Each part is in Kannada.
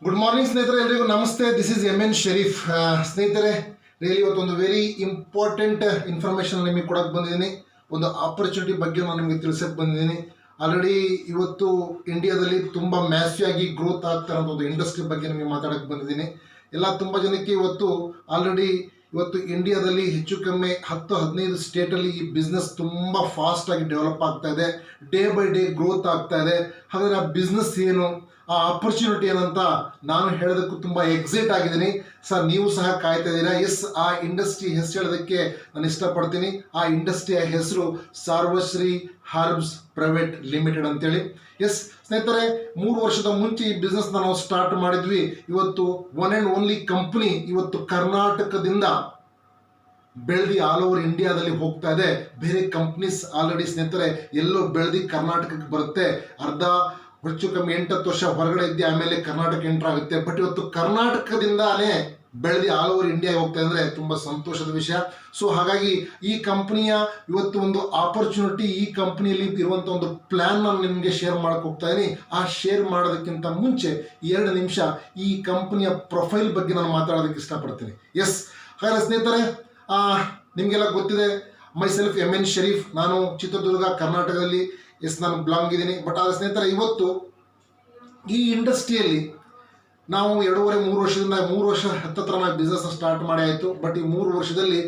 ಗುಡ್ ಮಾರ್ನಿಂಗ್ ಸ್ನೇಹಿತರೆ, ಎಲ್ಲರಿಗೂ ನಮಸ್ತೆ. This is N Sharif. ಸ್ನೇಹಿತರೆ, ರಿಯಲಿ ಇವತ್ತೊಂದು ವೆರಿ ಇಂಪಾರ್ಟೆಂಟ್ ಇನ್ಫಾರ್ಮೇಷನ್ ನಿಮಗೆ ಕೊಡಕ್ಕೆ ಬಂದಿದ್ದೀನಿ. ಒಂದು ಆಪರ್ಚುನಿಟಿ ಬಗ್ಗೆ ನಾನು ನಿಮಗೆ ತಿಳಿಸಕ್ಕೆ ಬಂದಿದ್ದೀನಿ. ಆಲ್ರೆಡಿ ಇವತ್ತು ಇಂಡಿಯಾದಲ್ಲಿ ತುಂಬ ಮ್ಯಾಸಿವ್ ಆಗಿ ಗ್ರೋತ್ ಆಗ್ತಾ ಇರೋಂಥ ಒಂದು ಇಂಡಸ್ಟ್ರಿ ಬಗ್ಗೆ ನಿಮಗೆ ಮಾತಾಡಕ್ಕೆ ಬಂದಿದ್ದೀನಿ. ಎಲ್ಲ ತುಂಬ ಜನಕ್ಕೆ ಇವತ್ತು ಇಂಡಿಯಾದಲ್ಲಿ ಹೆಚ್ಚು ಕಮ್ಮಿ 10-15 ಸ್ಟೇಟಲ್ಲಿ ಈ ಬಿಸ್ನೆಸ್ ತುಂಬ ಫಾಸ್ಟಾಗಿ ಡೆವಲಪ್ ಆಗ್ತಾ ಇದೆ. ಡೇ ಬೈ ಡೇ ಗ್ರೋತ್ ಆಗ್ತಾ ಇದೆ. ಹಾಗಾದರೆ ಆ ಬಿಸ್ನೆಸ್ ಏನು, ಆ ಆಪರ್ಚುನಿಟಿ ಏನಂತ ನಾನು ಹೇಳೋದಕ್ಕೂ ತುಂಬ ಎಕ್ಸೈಟ್ ಆಗಿದ್ದೀನಿ. ಸರ್, ನೀವು ಸಹ ಕಾಯ್ತಾ ಇದ್ದೀರಾ. ಎಸ್, ಆ ಇಂಡಸ್ಟ್ರಿ ಹೆಸರು ಹೇಳೋದಕ್ಕೆ ನಾನು ಇಷ್ಟಪಡ್ತೀನಿ. ಆ ಇಂಡಸ್ಟ್ರಿಯ ಹೆಸರು ಸರ್ವಶ್ರೀ ಹರ್ಬ್ಸ್ ಪ್ರೈವೇಟ್ ಲಿಮಿಟೆಡ್ ಅಂತೇಳಿ. ಎಸ್ ಸ್ನೇಹಿತರೆ, 3 ವರ್ಷದ ಮುಂಚೆ ಈ ಬಿಸ್ನೆಸ್ ನಾವು ಸ್ಟಾರ್ಟ್ ಮಾಡಿದ್ವಿ. ಇವತ್ತು ಒನ್ ಆ್ಯಂಡ್ ಓನ್ಲಿ ಕಂಪ್ನಿ ಇವತ್ತು ಕರ್ನಾಟಕದಿಂದ ಬೆಳೆದಿ ಆಲ್ ಓವರ್ ಇಂಡಿಯಾದಲ್ಲಿ ಹೋಗ್ತಾ ಇದೆ. ಬೇರೆ ಕಂಪ್ನೀಸ್ ಆಲ್ರೆಡಿ ಸ್ನೇಹಿತರೆ ಎಲ್ಲೋ ಬೆಳೆದಿ ಕರ್ನಾಟಕಕ್ಕೆ ಬರುತ್ತೆ. ಹೆಚ್ಚು ಕಮ್ಮಿ 8-10 ವರ್ಷ ಹೊರಗಡೆ ಇದ್ದೆ, ಆಮೇಲೆ ಕರ್ನಾಟಕ ಎಂಟರ್ ಆಗುತ್ತೆ. ಬಟ್ ಇವತ್ತು ಕರ್ನಾಟಕದಿಂದಾನೇ ಬೆಳೆದಿ ಆಲ್ ಓವರ್ ಇಂಡಿಯಾ ಹೋಗ್ತಾ ಅಂದರೆ ತುಂಬ ಸಂತೋಷದ ವಿಷಯ. ಸೊ ಹಾಗಾಗಿ ಈ ಕಂಪ್ನಿಯ ಇವತ್ತು ಒಂದು ಆಪರ್ಚುನಿಟಿ, ಈ ಕಂಪ್ನಿಯಲ್ಲಿ ಇರುವಂಥ ಒಂದು ಪ್ಲ್ಯಾನ್ ನಾನು ನಿಮಗೆ ಶೇರ್ ಮಾಡಕ್ಕೆ ಹೋಗ್ತಾ ಇದ್ದೀನಿ. ಆ ಶೇರ್ ಮಾಡೋದಕ್ಕಿಂತ ಮುಂಚೆ 2 ನಿಮಿಷ ಈ ಕಂಪ್ನಿಯ ಪ್ರೊಫೈಲ್ ಬಗ್ಗೆ ನಾನು ಮಾತಾಡೋದಕ್ಕೆ ಇಷ್ಟಪಡ್ತೀನಿ. ಎಸ್, ಹಾಗಾದ್ರೆ ಸ್ನೇಹಿತರೆ, ನಿಮಗೆಲ್ಲ ಗೊತ್ತಿದೆ, ಮೈಸೆಲ್ಫ್ ಎನ್ ಶರೀಫ್. ನಾನು ಚಿತ್ರದುರ್ಗ, ಕರ್ನಾಟಕದಲ್ಲಿ ನಾನು ಬಿಲಾಂಗ್ ಇದ್ದೀನಿ. ಬಟ್ ಆದರೆ ಸ್ನೇಹಿತರೆ, ಇವತ್ತು ಈ ಇಂಡಸ್ಟ್ರಿಯಲ್ಲಿ ನಾವು 2.5-3 ವರ್ಷದಿಂದ 3 ವರ್ಷ ಹತ್ತತ್ರ ನಾವು ಬಿಸ್ನೆಸ್ ಸ್ಟಾರ್ಟ್ ಮಾಡಿ ಆಯಿತು. ಬಟ್ ಈ 3 ವರ್ಷದಲ್ಲಿ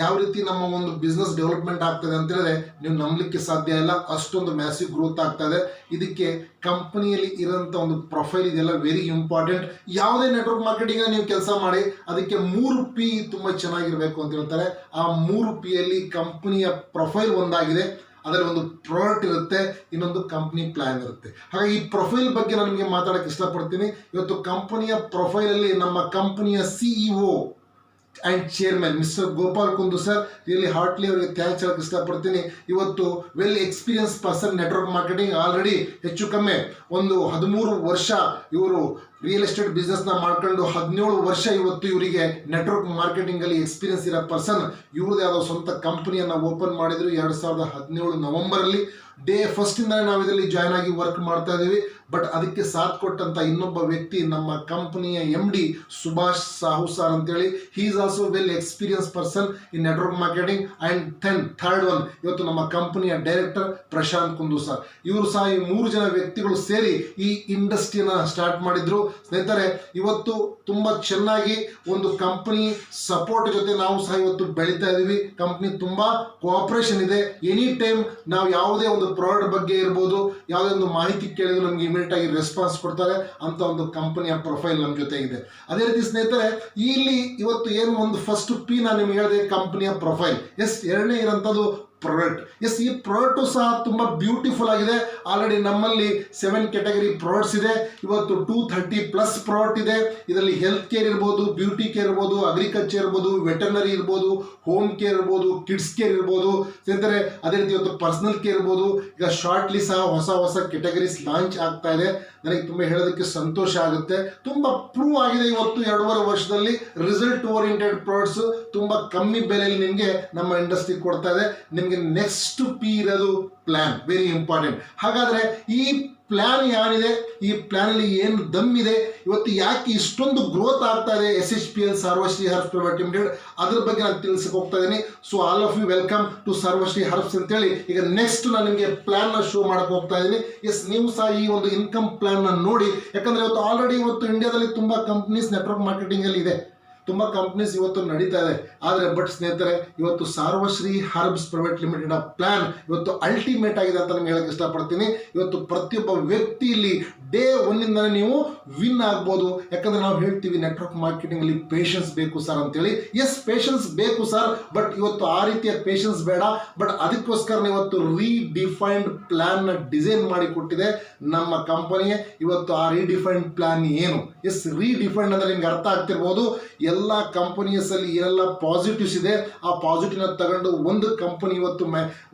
ಯಾವ ರೀತಿ ನಮ್ಮ ಒಂದು ಬಿಸ್ನೆಸ್ ಡೆವಲಪ್ಮೆಂಟ್ ಆಗ್ತದೆ ಅಂತ ಹೇಳಿದ್ರೆ ನೀವು ನಂಬಲಿಕ್ಕೆ ಸಾಧ್ಯ ಇಲ್ಲ. ಅಷ್ಟೊಂದು ಮ್ಯಾಸಿವ್ ಗ್ರೋತ್ ಆಗ್ತಾ ಇದೆ. ಇದಕ್ಕೆ ಕಂಪನಿಯಲ್ಲಿ ಇರೋಂಥ ಒಂದು ಪ್ರೊಫೈಲ್ ಇದೆಲ್ಲ ವೆರಿ ಇಂಪಾರ್ಟೆಂಟ್. ಯಾವುದೇ ನೆಟ್ವರ್ಕ್ ಮಾರ್ಕೆಟಿಂಗ್ ನೀವು ಕೆಲಸ ಮಾಡಿ ಅದಕ್ಕೆ 3P ತುಂಬ ಚೆನ್ನಾಗಿರಬೇಕು ಅಂತ ಹೇಳ್ತಾರೆ. ಆ 3Pಯಲ್ಲಿ ಕಂಪನಿಯ ಪ್ರೊಫೈಲ್ ಒಂದಾಗಿದೆ, ಅದರಲ್ಲಿ ಒಂದು ಪ್ರಾಡಕ್ಟ್ ಇರುತ್ತೆ, ಇನ್ನೊಂದು ಕಂಪ್ನಿ ಪ್ಲ್ಯಾನ್ ಇರುತ್ತೆ. ಹಾಗಾಗಿ ಈ ಪ್ರೊಫೈಲ್ ಬಗ್ಗೆ ನಾನು ನಿಮಗೆ ಮಾತಾಡೋಕ್ಕೆ ಇಷ್ಟಪಡ್ತೀನಿ. ಇವತ್ತು ಕಂಪನಿಯ ಪ್ರೊಫೈಲಲ್ಲಿ ನಮ್ಮ ಕಂಪನಿಯ CEO and chairman mister Gopal ಕುಂದು ಸರ್, ರಿಯಲಿ ಹಾರ್ಟ್ಲಿ ಅವರಿಗೆ ಥ್ಯಾಂಕ್ಸ್ ಹೇಳಕ್ಕೆ ಇಷ್ಟಪಡ್ತೀನಿ. ಇವತ್ತು well experience person, network marketing already ಹೆಚ್ಚು ಕಮ್ಮಿ ಒಂದು 13 ವರ್ಷ ಇವರು ರಿಯಲ್ ಎಸ್ಟೇಟ್ ಬಿಸ್ನೆಸ್ನ ಮಾಡ್ಕೊಂಡು 17 ವರ್ಷ ಇವತ್ತು ಇವರಿಗೆ ನೆಟ್ವರ್ಕ್ ಮಾರ್ಕೆಟಿಂಗಲ್ಲಿ ಎಕ್ಸ್ಪೀರಿಯನ್ಸ್ ಇರೋ ಪರ್ಸನ್. ಇವ್ರದ್ದು ಯಾವುದೋ ಸ್ವಂತ ಕಂಪನಿಯನ್ನು ಓಪನ್ ಮಾಡಿದ್ರು 2017 ನವೆಂಬರಲ್ಲಿ. ಡೇ ಫಸ್ಟಿಂದಲೇ ನಾವು ಇದರಲ್ಲಿ ಜಾಯ್ನ್ ಆಗಿ ವರ್ಕ್ ಮಾಡ್ತಾ ಇದ್ದೀವಿ. ಬಟ್ ಅದಕ್ಕೆ ಸಾಥ್ ಕೊಟ್ಟಂಥ ಇನ್ನೊಬ್ಬ ವ್ಯಕ್ತಿ ನಮ್ಮ ಕಂಪನಿಯ MD ಸುಭಾಷ್ ಸಾಹು ಸರ್ ಅಂತೇಳಿ. He is also well experience person in network marketing. And third one ಇವತ್ತು ನಮ್ಮ ಕಂಪನಿಯ ಡೈರೆಕ್ಟರ್ ಪ್ರಶಾಂತ್ ಕುಂದು ಸರ್. ಇವರು ಸಹ ಈ 3 ಜನ ವ್ಯಕ್ತಿಗಳು ಸೇರಿ ಈ ಇಂಡಸ್ಟ್ರಿನ ಸ್ಟಾರ್ಟ್ ಮಾಡಿದ್ರು. ಸ್ನೇಹಿತರೆ, ಇವತ್ತು ತುಂಬ ಚೆನ್ನಾಗಿ ಒಂದು ಕಂಪನಿ ಸಪೋರ್ಟ್ ಜೊತೆ ನಾವು ಸಹ ಇವತ್ತು ಬೆಳೀತಾ ಇದ್ದೀವಿ. ಕಂಪ್ನಿ ತುಂಬ ಕೋಆಪರೇಷನ್ ಇದೆ. ಎನಿ ಟೈಮ್ ನಾವು ಯಾವುದೇ ಒಂದು ಪ್ರಾಡಕ್ಟ್ ಬಗ್ಗೆ ಇರ್ಬೋದು, ಯಾವುದೇ ಒಂದು ಮಾಹಿತಿ ಕೇಳಿದ್ರು ನಮಗೆ ಇಮಿಡಿಯೇಟ್ ಆಗಿ ರೆಸ್ಪಾನ್ಸ್ ಕೊಡ್ತಾರೆ ಅಂತ ಒಂದು ಕಂಪನಿಯ ಪ್ರೊಫೈಲ್ ನಮ್ಮ ಜೊತೆ ಇದೆ. ಅದೇ ರೀತಿ ಸ್ನೇಹಿತರೆ, ಇಲ್ಲಿ ಇವತ್ತು ಏನು ಒಂದು ಫಸ್ಟ್ P ನಾನು ನಿಮ್ಗೆ ಹೇಳಿದೆ ಕಂಪನಿಯ ಪ್ರೊಫೈಲ್. ಎಸ್, ಎರಡನೇ ಇರೋಂಥದ್ದು ಪ್ರಾಡಕ್ಟ್. ಎಸ್, ಈ ಪ್ರಾಡಕ್ಟು ಸಹ ತುಂಬ ಬ್ಯೂಟಿಫುಲ್ ಆಗಿದೆ. ಆಲ್ರೆಡಿ ನಮ್ಮಲ್ಲಿ 7 ಕ್ಯಾಟಗರಿ ಪ್ರಾಡಕ್ಟ್ಸ್ ಇದೆ. ಇವತ್ತು 230+ ಪ್ರಾಡಕ್ಟ್ ಇದೆ. ಇದರಲ್ಲಿ ಹೆಲ್ತ್ ಕೇರ್ ಇರ್ಬೋದು, ಬ್ಯೂಟಿ ಕೇರ್ ಇರ್ಬೋದು, ಅಗ್ರಿಕಲ್ಚರ್ ಇರ್ಬೋದು, ವೆಟರ್ನರಿ ಇರ್ಬೋದು, ಹೋಮ್ ಕೇರ್ ಇರ್ಬೋದು, ಕಿಡ್ಸ್ ಕೇರ್ ಇರ್ಬೋದು ಸ್ನೇಹಿತರೆ. ಅದೇ ರೀತಿ ಇವತ್ತು ಪರ್ಸನಲ್ ಕೇರ್ ಇರ್ಬೋದು. ಈಗ ಶಾರ್ಟ್ಲಿ ಸಹ ಹೊಸ ಕೆಟಗರೀಸ್ ಲಾಂಚ್ ಆಗ್ತಾ ಇದೆ. ನನಗೆ ತುಂಬ ಹೇಳೋದಕ್ಕೆ ಸಂತೋಷ ಆಗುತ್ತೆ. ತುಂಬ ಪ್ರೂವ್ ಆಗಿದೆ. ಇವತ್ತು 2.5 ವರ್ಷದಲ್ಲಿ ರಿಸಲ್ಟ್ ಓರಿಯೆಂಟೆಡ್ ಪ್ರಾಡಕ್ಟ್ಸ್ ತುಂಬ ಕಮ್ಮಿ ಬೆಲೆಯಲ್ಲಿ ನಿಮಗೆ ನಮ್ಮ ಇಂಡಸ್ಟ್ರಿ ಕೊಡ್ತಾ ಇದೆ. ನಿಮಗೆ ನೆಕ್ಸ್ಟ್ P ಇರೋದು ಪ್ಲ್ಯಾನ್, ವೆರಿ ಇಂಪಾರ್ಟೆಂಟ್. ಹಾಗಾದರೆ ಈ ಪ್ಲ್ಯಾನ್ ಏನಿದೆ, ಈ ಪ್ಲ್ಯಾನಲ್ಲಿ ಏನು ದಮ್ಮಿದೆ, ಇವತ್ತು ಯಾಕೆ ಇಷ್ಟೊಂದು ಗ್ರೋತ್ ಆಗ್ತಾ ಇದೆ SHPL Sarvashree herbs private limited, ಅದ್ರ ಬಗ್ಗೆ ನಾನು ತಿಳಿಸಕ್ಕೆ ಹೋಗ್ತಾ ಇದ್ದೀನಿ. So all of you welcome to Sarvashree herbs ಅಂತೇಳಿ. ಈಗ ನೆಕ್ಸ್ಟ್ ನಾನು ನಿಮಗೆ ಪ್ಲ್ಯಾನ್ನ ಶೋ ಮಾಡಕ್ಕೆ ಹೋಗ್ತಾ ಇದ್ದೀನಿ. ಎಸ್, ನೀವು ಸಹ ಈ ಒಂದು ಇನ್ಕಮ್ ಪ್ಲ್ಯಾನ್ನ ನೋಡಿ. ಯಾಕಂದರೆ ಇವತ್ತು ಆಲ್ರೆಡಿ ಇವತ್ತು ಇಂಡಿಯಾದಲ್ಲಿ ತುಂಬ ಕಂಪ್ನೀಸ್ ನೆಟ್ವರ್ಕ್ ಮಾರ್ಕೆಟಿಂಗಲ್ಲಿ ಇದೆ, ತುಂಬ ಕಂಪ್ನೀಸ್ ಇವತ್ತು ನಡೀತಾ ಇದೆ. ಆದರೆ ಬಟ್ ಸ್ನೇಹಿತರೆ, ಇವತ್ತು ಸರ್ವಶ್ರೀ ಹರ್ಬ್ಸ್ ಪ್ರೈವೇಟ್ ಲಿಮಿಟೆಡ್ ಪ್ಲ್ಯಾನ್ ಇವತ್ತು ಅಲ್ಟಿಮೇಟ್ ಆಗಿದೆ ಅಂತ ನಿಮ್ಗೆ ಹೇಳಕ್ಕೆ ಇಷ್ಟಪಡ್ತೀನಿ. ಇವತ್ತು ಪ್ರತಿಯೊಬ್ಬ ವ್ಯಕ್ತಿ ಇಲ್ಲಿ ಡೇ 1ಇಂದನೇ ನೀವು ವಿನ್ ಆಗ್ಬೋದು. ಯಾಕಂದರೆ ನಾವು ಹೇಳ್ತೀವಿ ನೆಟ್ವರ್ಕ್ ಮಾರ್ಕೆಟಿಂಗಲ್ಲಿ ಪೇಷನ್ಸ್ ಬೇಕು ಸರ್ ಅಂತೇಳಿ. ಎಸ್, ಪೇಷನ್ಸ್ ಬೇಕು ಸರ್. ಬಟ್ ಇವತ್ತು ಆ ರೀತಿಯ ಪೇಷನ್ಸ್ ಬೇಡ. ಬಟ್ ಅದಕ್ಕೋಸ್ಕರ ಇವತ್ತು ರೀಡಿಫೈನ್ಡ್ ಪ್ಲ್ಯಾನ್ನ ಡಿಸೈನ್ ಮಾಡಿ ಕೊಟ್ಟಿದೆ ನಮ್ಮ ಕಂಪನಿಗೆ. ಇವತ್ತು ಆ ರೀಡಿಫೈನ್ಡ್ ಪ್ಲ್ಯಾನ್ ಏನು? ಎಸ್, ರೀಡಿಫೈನ್ಡ್ ಅಂದರೆ ನಿಮ್ಗೆ ಅರ್ಥ ಆಗ್ತಿರ್ಬೋದು. ಎಲ್ಲ ಕಂಪನೀಸಲ್ಲಿ ಏನೆಲ್ಲ ಪಾಸಿಟಿವ್ಸ್ ಇದೆ, ಆ ಪಾಸಿಟಿವ್ನ ತಗೊಂಡು ಒಂದು ಕಂಪನಿ ಇವತ್ತು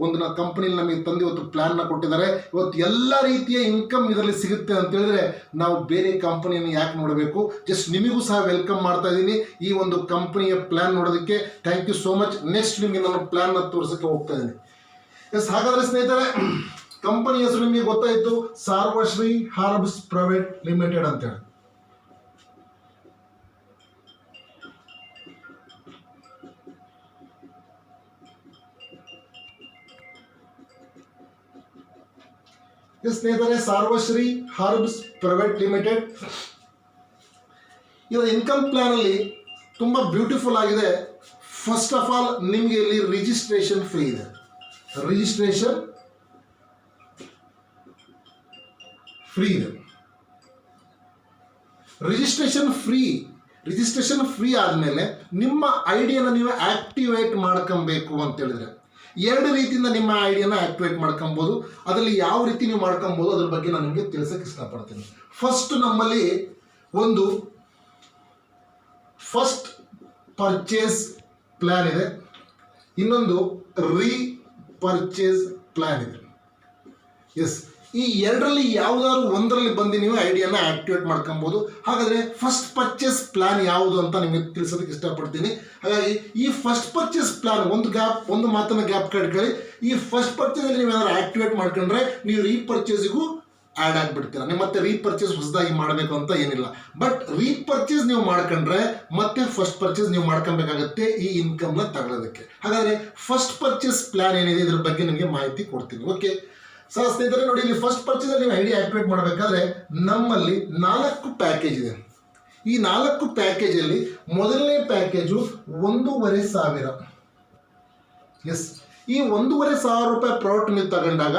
ಒಂದು ಕಂಪನಿಯಲ್ಲಿ ನಮಗೆ ತಂದು ಇವತ್ತು ಪ್ಲ್ಯಾನ್ನ ಕೊಟ್ಟಿದ್ದಾರೆ. ಇವತ್ತು ಎಲ್ಲ ರೀತಿಯ ಇನ್ಕಮ್ ಇದರಲ್ಲಿ ಸಿಗುತ್ತೆ ಅಂತ ಹೇಳಿದ್ರೆ ನಾವು ಬೇರೆ ಕಂಪನಿಯನ್ನು ಯಾಕೆ ನೋಡಬೇಕು? ಜಸ್ಟ್ ನಿಮಗೂ ಸಹ ವೆಲ್ಕಮ್ ಮಾಡ್ತಾ ಇದ್ದೀನಿ ಈ ಒಂದು ಕಂಪನಿಯ ಪ್ಲ್ಯಾನ್ ನೋಡೋದಕ್ಕೆ. Thank you so much. Next ನಿಮಗೆ ನಾನು ಪ್ಲ್ಯಾನ್ನ ತೋರಿಸೋಕ್ಕೆ ಹೋಗ್ತಾ ಇದ್ದೀನಿ. ಎಸ್, ಹಾಗಾದರೆ ಸ್ನೇಹಿತರೆ, ಕಂಪನಿ ಹೆಸರು ನಿಮಗೆ ಗೊತ್ತಾಯಿತು, ಸರ್ವಶ್ರೀ ಹರ್ಬ್ಸ್ ಪ್ರೈವೇಟ್ ಲಿಮಿಟೆಡ್ ಅಂತೇಳಿ. ಸ್ನೇಹಿತರೆ, ಸಾರ್ವಶ್ರೀ ಹರ್ಬ್ಸ್ ಪ್ರೈವೇಟ್ ಲಿಮಿಟೆಡ್ ಇದರ ಇನ್ಕಮ್ ಪ್ಲಾನ್ ಅಲ್ಲಿ ತುಂಬಾ ಬ್ಯೂಟಿಫುಲ್ ಆಗಿದೆ. ಫಸ್ಟ್ ಆಫ್ ಆಲ್ ನಿಮಗೆ ಇಲ್ಲಿ ರಿಜಿಸ್ಟ್ರೇಷನ್ ಫ್ರೀ ಇದೆ. ರಿಜಿಸ್ಟ್ರೇಷನ್ ಫ್ರೀ ಇದೆ. ರಿಜಿಸ್ಟ್ರೇಷನ್ ಫ್ರೀ ಆದಮೇಲೆ ನಿಮ್ಮ ಐಡಿಯನ್ನು ನೀವು ಆಕ್ಟಿವೇಟ್ ಮಾಡ್ಕೊಬೇಕು ಅಂತ ಹೇಳಿದ್ರೆ ಎರಡು ರೀತಿಯಿಂದ ನಿಮ್ಮ ಐಡಿಯಾನ ಆಕ್ಟಿವೇಟ್ ಮಾಡ್ಕೊಬೋದು. ಅದರಲ್ಲಿ ಯಾವ ರೀತಿ ನೀವು ಮಾಡ್ಕೊಬೋದು ಅದ್ರ ಬಗ್ಗೆ ನಾನು ನಿಮಗೆ ತಿಳಿಸಕ್ಕೆ ಇಷ್ಟಪಡ್ತೀನಿ. ಫಸ್ಟ್ ನಮ್ಮಲ್ಲಿ ಒಂದು ಫಸ್ಟ್ ಪರ್ಚೇಸ್ ಪ್ಲಾನ್ ಇದೆ, ಇನ್ನೊಂದು ರೀಪರ್ಚೇಸ್ ಪ್ಲಾನ್ ಇದೆ. ಎಸ್, ಈ ಎರಡರಲ್ಲಿ ಯಾವುದಾದ್ರು ಒಂದರಲ್ಲಿ ಬಂದು ನೀವು ಐಡಿಯಾನ ಆಕ್ಟಿವೇಟ್ ಮಾಡ್ಕೊಬೋದು. ಹಾಗಾದರೆ ಫಸ್ಟ್ ಪರ್ಚೇಸ್ ಪ್ಲಾನ್ ಯಾವುದು ಅಂತ ನಿಮಗೆ ತಿಳಿಸೋದಕ್ಕೆ ಇಷ್ಟಪಡ್ತೀನಿ. ಹಾಗಾಗಿ ಈ ಫಸ್ಟ್ ಪರ್ಚೇಸ್ ಪ್ಲಾನ್ ಒಂದು ಮಾತನ್ನು ಗ್ಯಾಪ್ ಕಟ್ಕೊಳ್ಳಿ. ಈ ಫಸ್ಟ್ ಪರ್ಚೇಸಲ್ಲಿ ನೀವು ಏನಾದ್ರು ಆಕ್ಟಿವೇಟ್ ಮಾಡ್ಕೊಂಡ್ರೆ ನೀವು ರೀಪರ್ಚೇಸಿಗೂ ಆ್ಯಡ್ ಆಗಿಬಿಡ್ತೀರ. ನೀವು ಮತ್ತೆ ರೀಪರ್ಚೇಸ್ ಹೊಸದಾಗಿ ಮಾಡಬೇಕು ಅಂತ ಏನಿಲ್ಲ. ಬಟ್ ರೀಪರ್ಚೇಸ್ ನೀವು ಮಾಡ್ಕೊಂಡ್ರೆ ಮತ್ತೆ ಫಸ್ಟ್ ಪರ್ಚೇಸ್ ನೀವು ಮಾಡ್ಕೊಬೇಕಾಗತ್ತೆ ಈ ಇನ್ಕಮ್ನ ತಗೊಳ್ಳೋದಕ್ಕೆ. ಹಾಗಾದರೆ ಫಸ್ಟ್ ಪರ್ಚೇಸ್ ಪ್ಲಾನ್ ಏನಿದೆ ಇದ್ರ ಬಗ್ಗೆ ನಿಮಗೆ ಮಾಹಿತಿ ಕೊಡ್ತೀನಿ. ಓಕೆ ಸರ್, ಸ್ನೇಹಿತರೆ ನೋಡಿ, ಇಲ್ಲಿ ಫಸ್ಟ್ ಪರ್ಚೇಸ್ ನೀವು ಐಡಿಯಾ ಆಕ್ಟಿವೇಟ್ ಮಾಡಬೇಕಾದ್ರೆ ನಮ್ಮಲ್ಲಿ 4 ಪ್ಯಾಕೇಜ್ ಇದೆ. ಈ 4 ಪ್ಯಾಕೇಜಲ್ಲಿ ಮೊದಲನೇ ಪ್ಯಾಕೇಜು 1,500. ಎಸ್, ಈ 1,500 ರೂಪಾಯಿ ಪ್ರಾಡಕ್ಟ್ ನೀವು ತಗೊಂಡಾಗ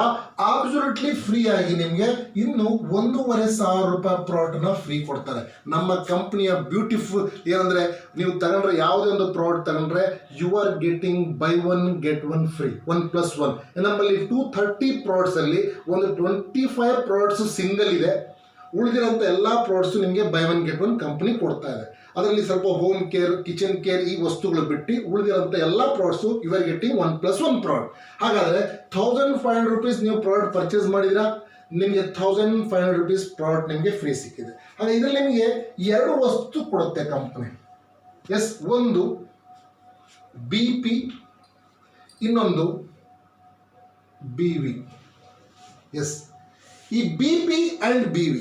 ಅಬ್ಸಲ್ಯೂಟ್ಲಿ ಫ್ರೀ ಆಗಿ ನಿಮಗೆ ಇನ್ನು 1,500 ರೂಪಾಯಿ ಪ್ರಾಡಕ್ಟ್ನ ಫ್ರೀ ಕೊಡ್ತಾರೆ. ನಮ್ಮ ಕಂಪ್ನಿಯ ಬ್ಯೂಟಿಫುಲ್ ಏನಂದರೆ, ನೀವು ತಗೊಂಡ್ರೆ ಯಾವುದೇ ಒಂದು ಪ್ರಾಡಕ್ಟ್ ತಗೊಂಡ್ರೆ you are getting buy 1 get 1 free, 1+1. ನಮ್ಮಲ್ಲಿ 230 ಪ್ರಾಡಕ್ಟ್ಸಲ್ಲಿ ಒಂದು 25 ಪ್ರಾಡಕ್ಟ್ಸು ಸಿಂಗಲ್ ಇದೆ. ಉಳಿದಿರೋಂಥ ಎಲ್ಲ ಪ್ರಾಡಕ್ಟ್ಸು ನಿಮಗೆ ಬೈ 1 get 1 ಕಂಪ್ನಿ ಕೊಡ್ತಾ ಇದೆ. ಅದರಲ್ಲಿ ಸ್ವಲ್ಪ ಹೋಮ್ ಕೇರ್, ಕಿಚನ್ ಕೇರ್ ಈ ವಸ್ತುಗಳು ಬಿಟ್ಟು ಉಳಿದಿರೋಂಥ ಎಲ್ಲ products you are getting 1+1 product. ಹಾಗಾದರೆ 1,500 ರೂಪೀಸ್ ನೀವು ಪ್ರಾಡಕ್ಟ್ ಪರ್ಚೇಸ್ ಮಾಡಿದಿರಾ, ನಿಮಗೆ 1,500 ರೂಪೀಸ್ ಪ್ರಾಡಕ್ಟ್ ನಿಮಗೆ ಫ್ರೀ ಸಿಕ್ಕಿದೆ. ಹಾಗೆ ಇದರಲ್ಲಿ ನಿಮಗೆ 2 ವಸ್ತು ಕೊಡುತ್ತೆ ಕಂಪನಿ. ಎಸ್, ಒಂದು BP, ಇನ್ನೊಂದು BV. ಎಸ್, ಈ BP ಆ್ಯಂಡ್ BV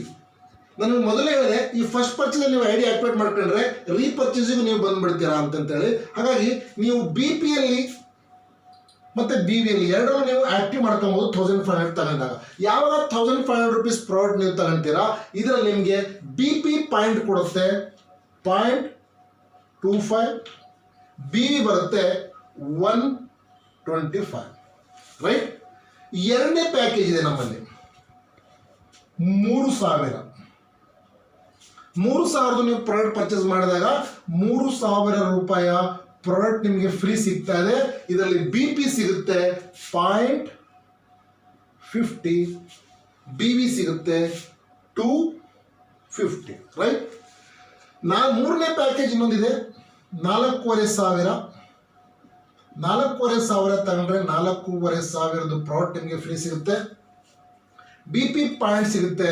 ನನಗೆ ಮೊದಲೇ ಹೇಳಿದೆ, ಈ ಫಸ್ಟ್ ಪರ್ಚೇಸಲ್ಲಿ ನೀವು ಐಡಿಯಾ ಆಕ್ಟಿವೇಟ್ ಮಾಡ್ಕೊಂಡ್ರೆ ರೀಪರ್ಚೇಸಿಗೂ ನೀವು ಬಂದುಬಿಡ್ತೀರಾ ಅಂತಂತೇಳಿ. ಹಾಗಾಗಿ ನೀವು BPಯಲ್ಲಿ ಮತ್ತು BVಯಲ್ಲಿ ಎರಡರಲ್ಲೂ ನೀವು ಆಕ್ಟಿವ್ ಮಾಡ್ಕೊಬೋದು 1,500 ತಗೊಂಡಾಗ. ಯಾವಾಗ 1,500 ರೂಪೀಸ್ ಪ್ರಾಡಕ್ಟ್ ನೀವು ತಗೊಂತೀರಾ ಇದರಲ್ಲಿ ನಿಮಗೆ BP ಪಾಯಿಂಟ್ ಕೊಡುತ್ತೆ 0.25, BV ಬರುತ್ತೆ 125. ರೈಟ್, ಎರಡನೇ ಪ್ಯಾಕೇಜ್ ಇದೆ ನಮ್ಮಲ್ಲಿ 3,000. 3,000 ನೀವು ಪ್ರಾಡಕ್ಟ್ ಪರ್ಚೇಸ್ ಮಾಡಿದಾಗ 3,000 ರೂಪಾಯಿಯ ಪ್ರಾಡಕ್ಟ್ ನಿಮಗೆ ಫ್ರೀ ಸಿಗ್ತಾ ಇದೆ. ಇದರಲ್ಲಿ BP ಸಿಗುತ್ತೆ 0.50, BV ಸಿಗುತ್ತೆ 250. ರೈಟ್, ಮೂರನೇ ಪ್ಯಾಕೇಜ್ ಇನ್ನೊಂದಿದೆ 4,500. 4,500 ತಗೊಂಡ್ರೆ 4,500 ಪ್ರಾಡಕ್ಟ್ ನಿಮಗೆ ಫ್ರೀ ಸಿಗುತ್ತೆ. BP ಪಾಯಿಂಟ್ ಸಿಗುತ್ತೆ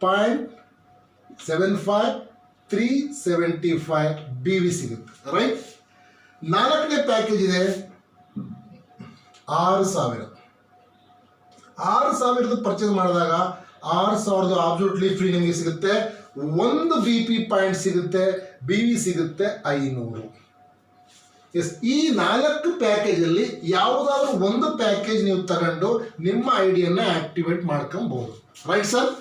0.75, 375 BV ಸಿಗುತ್ತೆ. ರೈಟ್, ನಾಲ್ಕನೇ ಪ್ಯಾಕೇಜ್ ಇದೆ 6,000. 6,000 ಪರ್ಚೇಸ್ ಮಾಡಿದಾಗ 6,000 ಅಬ್ಸಲ್ಯೂಟ್ಲಿ ಫ್ರೀ ನಿಮಗೆ ಸಿಗುತ್ತೆ. ಒಂದು BP ಪಾಯಿಂಟ್ ಸಿಗುತ್ತೆ, BV ಸಿಗುತ್ತೆ 500. ಎಸ್, ಈ 4 ಪ್ಯಾಕೇಜಲ್ಲಿ ಯಾವುದಾದ್ರೂ ಒಂದು ಪ್ಯಾಕೇಜ್ ನೀವು ತಗೊಂಡು ನಿಮ್ಮ ಐಡಿಯನ್ನ ಆಕ್ಟಿವೇಟ್ ಮಾಡ್ಕೊಬಹುದು. ರೈಟ್ ಸರ್,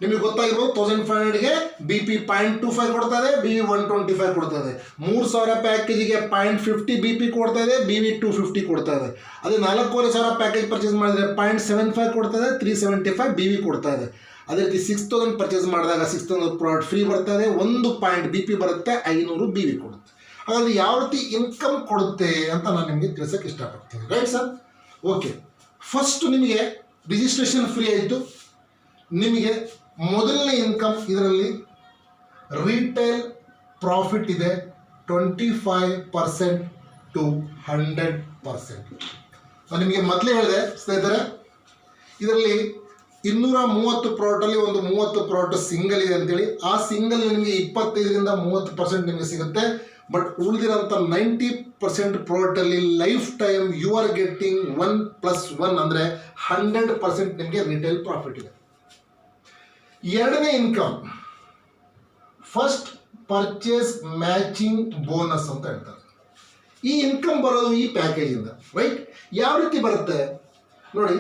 ನಿಮಗೆ ಗೊತ್ತಾಗಿರ್ಬೋದು 1,500ಗೆ BP 0.25 ಕೊಡ್ತಾ ಇದೆ, BV 125 ಕೊಡ್ತಾ ಇದೆ. 3,000 ಪ್ಯಾಕೇಜಿಗೆ 0.50 BP ಕೊಡ್ತಾ ಇದೆ, BV 250 ಕೊಡ್ತಾ ಇದೆ. ಅದೇ 4,500 ಪ್ಯಾಕೇಜ್ ಪರ್ಚೇಸ್ ಮಾಡಿದರೆ 0.75 ಕೊಡ್ತಾ ಇದೆ, 375 BV ಕೊಡ್ತಾ ಇದೆ. ಅದೇ ರೀತಿ 6,000 ಪರ್ಚೇಸ್ ಮಾಡಿದಾಗ 6,000 ಪ್ರಾಡಕ್ಟ್ ಫ್ರೀ ಬರ್ತಾ ಇದೆ, 1 ಪಾಯಿಂಟ್ BP ಬರುತ್ತೆ, 500 BV ಕೊಡುತ್ತೆ. ಹಾಗಾದರೆ ಯಾವ ರೀತಿ ಇನ್ಕಮ್ ಕೊಡುತ್ತೆ ಅಂತ ನಾನು ನಿಮಗೆ ತಿಳಿಸೋಕ್ಕೆ ಇಷ್ಟಪಡ್ತೀನಿ. Right sir, okay. ಫಸ್ಟ್ ನಿಮಗೆ ರಿಜಿಸ್ಟ್ರೇಷನ್ ಫ್ರೀ ಆಯಿತು. ನಿಮಗೆ ಮೊದಲನೇ ಇನ್ಕಮ್ ಇದರಲ್ಲಿ ರಿಟೇಲ್ ಪ್ರಾಫಿಟ್ ಇದೆ 25% to 100%. ನಾನು ನಿಮಗೆ ಮೊದಲೇ ಹೇಳಿದೆ ಸ್ನೇಹಿತರೆ, ಇದರಲ್ಲಿ 230 ಪ್ರಾಡಕ್ಟಲ್ಲಿ ಒಂದು 30 ಪ್ರಾಡಕ್ಟ್ ಸಿಂಗಲ್ ಇದೆ ಅಂತೇಳಿ. ಆ ಸಿಂಗಲ್ ನಿಮಗೆ 25ರಿಂದ 30% ನಿಮಗೆ ಸಿಗುತ್ತೆ. ಬಟ್ ಉಳಿದಿರೋಂಥ 90% ಪ್ರಾಡಕ್ಟಲ್ಲಿ life time you are getting 1+1 ಅಂದರೆ 100% ನಿಮಗೆ ರಿಟೇಲ್ ಪ್ರಾಫಿಟ್ ಇದೆ. ಎರಡನೇ income first purchase matching bonus ಅಂತ ಹೇಳ್ತಾರೆ. ಈ ಇನ್ಕಮ್ ಬರೋದು ಈ ಪ್ಯಾಕೇಜಿಂದ. ರೈಟ್, ಯಾವ ರೀತಿ ಬರುತ್ತೆ ನೋಡಿ.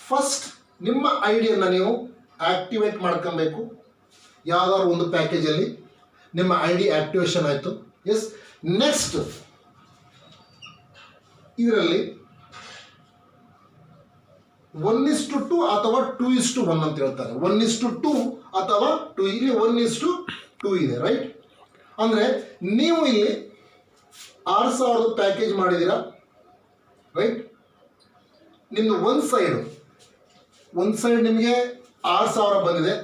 ಫಸ್ಟ್ ನಿಮ್ಮ ಐ ಡಿಯನ್ನು ನೀವು ಆಕ್ಟಿವೇಟ್ ಮಾಡ್ಕೊಬೇಕು. ಯಾವುದಾದ್ರು ಒಂದು ಪ್ಯಾಕೇಜಲ್ಲಿ ನಿಮ್ಮ ಐ ಡಿ ಆಕ್ಟಿವೇಶನ್ ಆಯಿತು. ಎಸ್, ನೆಕ್ಸ್ಟ್ ಇದರಲ್ಲಿ 1:2 ಅಥವಾ 2:1 ಅಂತ ಹೇಳ್ತಾರೆ. 1:2 ಅಥವಾ 2, ಇಲ್ಲಿ 1:2 ಇದೆ, ರೈಟ್? ಅಂದರೆ ನೀವು ಇಲ್ಲಿ 6,000 ಪ್ಯಾಕೇಜ್ ಮಾಡಿದ್ದೀರಾ, ರೈಟ್? ನಿಮ್ಮದು ಒಂದು ಸೈಡ್ ನಿಮಗೆ 6,000 ಬಂದಿದೆ,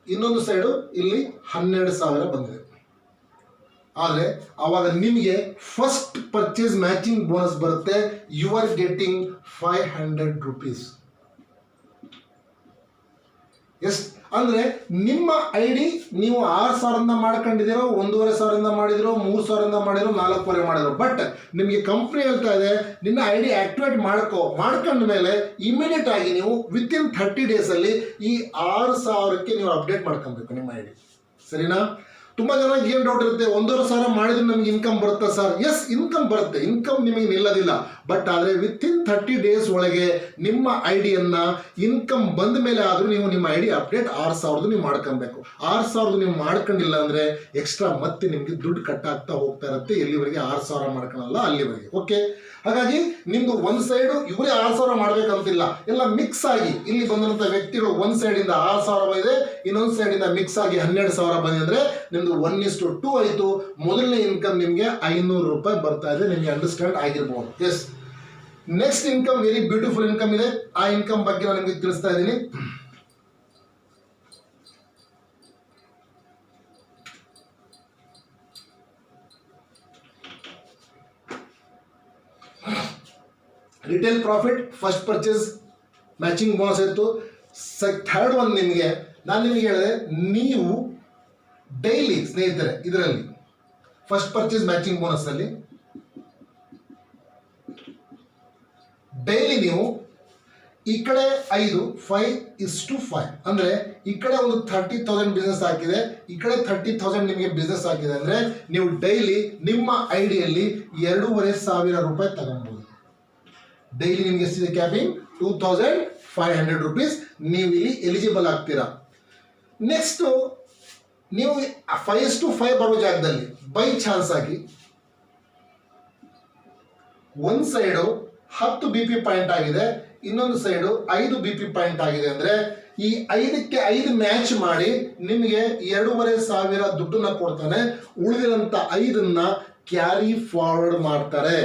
ಇನ್ನೊಂದು ಸೈಡು ಇಲ್ಲಿ 12,000 ಬಂದಿದೆ. ಆದರೆ ಆವಾಗ ನಿಮಗೆ ಫಸ್ಟ್ ಪರ್ಚೇಸ್ ಮ್ಯಾಚಿಂಗ್ ಬೋನಸ್ ಬರುತ್ತೆ. You are getting 500 rupees. Yes, ಅಂದರೆ ನಿಮ್ಮ ಐ ಡಿ ನೀವು 6,000 ಮಾಡ್ಕೊಂಡಿದ್ದೀರೋ, 1,500 ಮಾಡಿದಿರೋ, 3,000 ಮಾಡಿರೋ, 4,500 ಮಾಡಿರೋ, ಬಟ್ ನಿಮಗೆ ಕಂಪ್ನಿ ಹೇಳ್ತಾ ಇದೆ ನಿನ್ನ ಐ ಡಿ ಆಕ್ಟಿವೇಟ್ ಮಾಡ್ಕೊಂಡ ಮೇಲೆ ಇಮಿಡಿಯೇಟ್ ಆಗಿ ನೀವು ವಿತಿನ್ 30 ಡೇಸಲ್ಲಿ ಈ 6,000ಕ್ಕೆ ನೀವು ಅಪ್ಡೇಟ್ ಮಾಡ್ಕೊಬೇಕು ನಿಮ್ಮ ಐ ಡಿ. ಸರಿನಾ? ತುಂಬ ಜನಕ್ಕೆ ಏನು ಡೌಟ್ ಇರುತ್ತೆ, 1,500 ಮಾಡಿದ್ರೆ ನಮಗೆ ಇನ್ಕಮ್ ಬರುತ್ತಾ ಸರ್? ಎಸ್, ಇನ್ಕಮ್ ಬರುತ್ತೆ, ಇನ್ಕಮ್ ನಿಮಗೆ ನಿಲ್ಲೋದಿಲ್ಲ. ಬಟ್ ಆದರೆ ವಿತಿನ್ 30 ಡೇಸ್ ಒಳಗೆ ನಿಮ್ಮ ಐ ಡಿಯನ್ನು ಇನ್ಕಮ್ ಬಂದ ಮೇಲೆ ಆದರೂ ನೀವು ನಿಮ್ಮ ಐ ಡಿ ಅಪ್ಡೇಟ್ 6,000 ನೀವು ಮಾಡ್ಕೊಬೇಕು. 6,000 ನೀವು ಮಾಡ್ಕೊಂಡಿಲ್ಲ ಅಂದರೆ ಎಕ್ಸ್ಟ್ರಾ ಮತ್ತೆ ನಿಮಗೆ ದುಡ್ಡು ಕಟ್ ಆಗ್ತಾ ಹೋಗ್ತಾ ಇರುತ್ತೆ. ಎಲ್ಲಿವರೆಗೆ 6,000 ಮಾಡ್ಕೊಳ್ಳಲ್ಲ ಅಲ್ಲಿವರೆಗೆ. ಓಕೆ, ಹಾಗಾಗಿ ನಿಮ್ದು ಒಂದು ಸೈಡು ಇವರೇ 6,000 ಮಾಡ್ಬೇಕಂತಿಲ್ಲ, ಎಲ್ಲ ಮಿಕ್ಸ್ ಆಗಿ ಇಲ್ಲಿ ಬಂದಂಥ ವ್ಯಕ್ತಿಗಳು ಒಂದು ಸೈಡಿಂದ 6,000 ಬಂದಿದೆ, ಇನ್ನೊಂದು ಸೈಡಿಂದ ಮಿಕ್ಸ್ ಆಗಿ 12,000 ಬಂದಿದ್ರೆ ನಿಮ್ದು 1:2 ಆಯಿತು. ಮೊದಲನೇ ಇನ್ಕಮ್ ನಿಮಗೆ 500 ರೂಪಾಯಿ ಬರ್ತಾ ಇದೆ. ನಿಮಗೆ ಅಂಡರ್ಸ್ಟ್ಯಾಂಡ್ ಆಗಿರ್ಬೋದು. Yes, next income very beautiful income ಇದೆ. ಆ ಇನ್ಕಮ್ ಬಗ್ಗೆ ನಾನು ನಿಮಗೆ ತಿಳಿಸ್ತಾ ಇದ್ದೀನಿ. Retail profit, first purchase matching bonus ಇತ್ತು. ಥರ್ಡ್ ಒನ್ ನಿಮಗೆ ನಾನು ನಿಮಗೆ ಹೇಳಿದೆ, ನೀವು ಡೈಲಿ ಸ್ನೇಹಿತರೆ ಇದರಲ್ಲಿ ಫಸ್ಟ್ ಪರ್ಚೇಸ್ ಮ್ಯಾಚಿಂಗ್ ಬೋನಸ್ ಅಲ್ಲಿ ಡೈಲಿ ನೀವು ಈ ಕಡೆ 5:5 ಅಂದರೆ ಈ ಕಡೆ ಒಂದು 30,000 ಬಿಸ್ನೆಸ್ ಹಾಕಿದೆ, ಈ ಕಡೆ 30,000 ನಿಮಗೆ ಬಿಸ್ನೆಸ್ ಹಾಕಿದೆ ಅಂದರೆ ನೀವು ಡೈಲಿ ನಿಮ್ಮ ಐ ಡಿಯಲ್ಲಿ 2,500 ರೂಪಾಯಿ ತಗೊಬೋದು. ಡೈಲಿ ನಿಮಗೆ ಎಷ್ಟಿದೆ ಕ್ಯಾಪಿಂಗ್? 2,500 ರೂಪೀಸ್ ನೀವು ಇಲ್ಲಿ ಎಲಿಜಿಬಲ್ ಆಗ್ತೀರಾ. ನೆಕ್ಸ್ಟು ನೀವು 5:5 ಬರೋ ಜಾಗದಲ್ಲಿ ಬೈ ಚಾನ್ಸ್ ಆಗಿ ಒಂದು ಸೈಡು 10 BP ಪಾಯಿಂಟ್ ಆಗಿದೆ, ಇನ್ನೊಂದು ಸೈಡು 5 BP ಪಾಯಿಂಟ್ ಆಗಿದೆ ಅಂದರೆ ಈ 5ಕ್ಕೆ 5 ಮ್ಯಾಚ್ ಮಾಡಿ ನಿಮಗೆ 2,500 ದುಡ್ಡನ್ನ ಕೊಡ್ತಾನೆ. ಉಳಿದಿರೋಂಥ 5ನ್ನ ಕ್ಯಾರಿ ಫಾರ್ವರ್ಡ್ ಮಾಡ್ತಾರೆ.